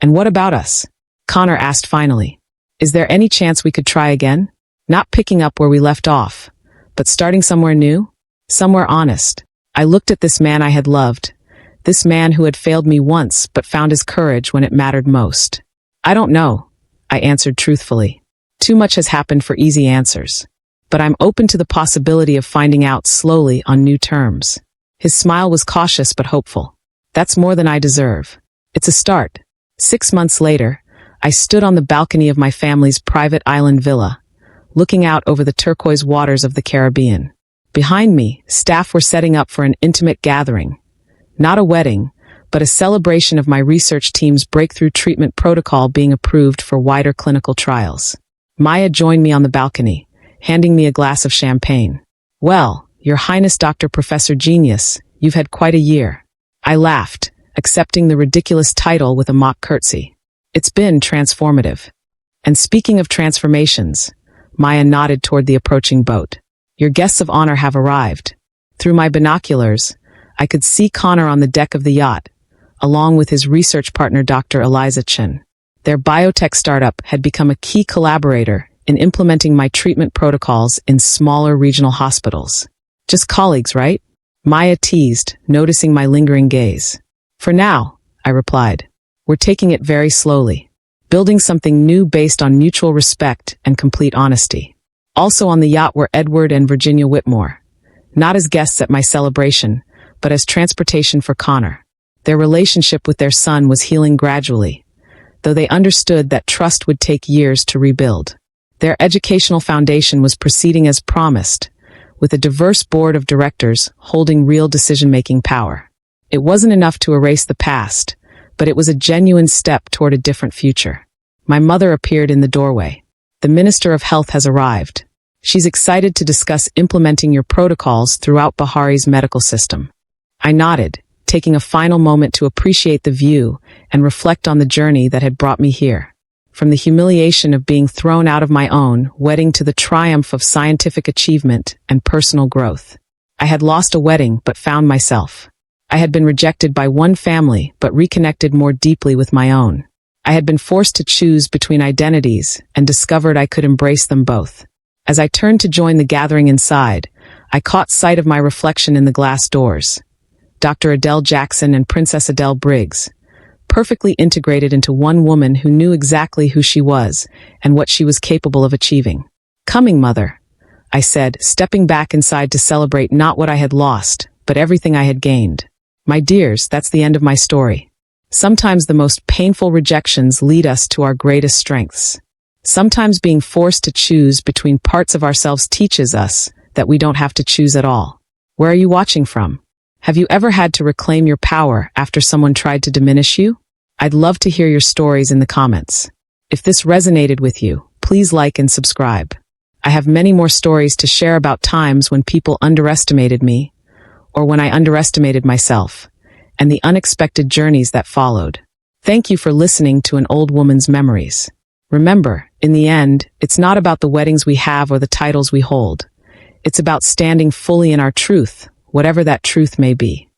And what about us? Connor asked finally. Is there any chance we could try again? Not picking up where we left off, but starting somewhere new? Somewhere honest. I looked at this man I had loved, this man who had failed me once but found his courage when it mattered most. I don't know, I answered truthfully. Too much has happened for easy answers. But I'm open to the possibility of finding out slowly on new terms. His smile was cautious but hopeful. That's more than I deserve. It's a start. 6 months later, I stood on the balcony of my family's private island villa, looking out over the turquoise waters of the Caribbean. Behind me, staff were setting up for an intimate gathering. Not a wedding, but a celebration of my research team's breakthrough treatment protocol being approved for wider clinical trials. Maya joined me on the balcony, handing me a glass of champagne. Well, Your Highness Dr. Professor Genius, you've had quite a year. I laughed, accepting the ridiculous title with a mock curtsy. It's been transformative. And speaking of transformations, Maya nodded toward the approaching boat. Your guests of honor have arrived. Through my binoculars, I could see Connor on the deck of the yacht, along with his research partner Dr. Eliza Chen. Their biotech startup had become a key collaborator in implementing my treatment protocols in smaller regional hospitals. Just colleagues, right? Maya teased, noticing my lingering gaze. For now, I replied. We're taking it very slowly, building something new based on mutual respect and complete honesty. Also on the yacht were Edward and Virginia Whitmore, not as guests at my celebration, but as transportation for Connor. Their relationship with their son was healing gradually, though they understood that trust would take years to rebuild. Their educational foundation was proceeding as promised, with a diverse board of directors holding real decision-making power. It wasn't enough to erase the past, but it was a genuine step toward a different future. My mother appeared in the doorway. The Minister of Health has arrived. She's excited to discuss implementing your protocols throughout Bahari's medical system. I nodded, taking a final moment to appreciate the view and reflect on the journey that had brought me here. From the humiliation of being thrown out of my own wedding to the triumph of scientific achievement and personal growth. I had lost a wedding but found myself. I had been rejected by one family but reconnected more deeply with my own. I had been forced to choose between identities and discovered I could embrace them both. As I turned to join the gathering inside, I caught sight of my reflection in the glass doors. Dr. Adele Jackson and Princess Adele Briggs, perfectly integrated into one woman who knew exactly who she was and what she was capable of achieving. Coming, mother, I said, stepping back inside to celebrate not what I had lost, but everything I had gained. My dears, that's the end of my story. Sometimes the most painful rejections lead us to our greatest strengths. Sometimes being forced to choose between parts of ourselves teaches us that we don't have to choose at all. Where are you watching from? Have you ever had to reclaim your power after someone tried to diminish you? I'd love to hear your stories in the comments. If this resonated with you, please like and subscribe. I have many more stories to share about times when people underestimated me, or when I underestimated myself, and the unexpected journeys that followed. Thank you for listening to an old woman's memories. Remember, in the end, it's not about the weddings we have or the titles we hold. It's about standing fully in our truth, whatever that truth may be.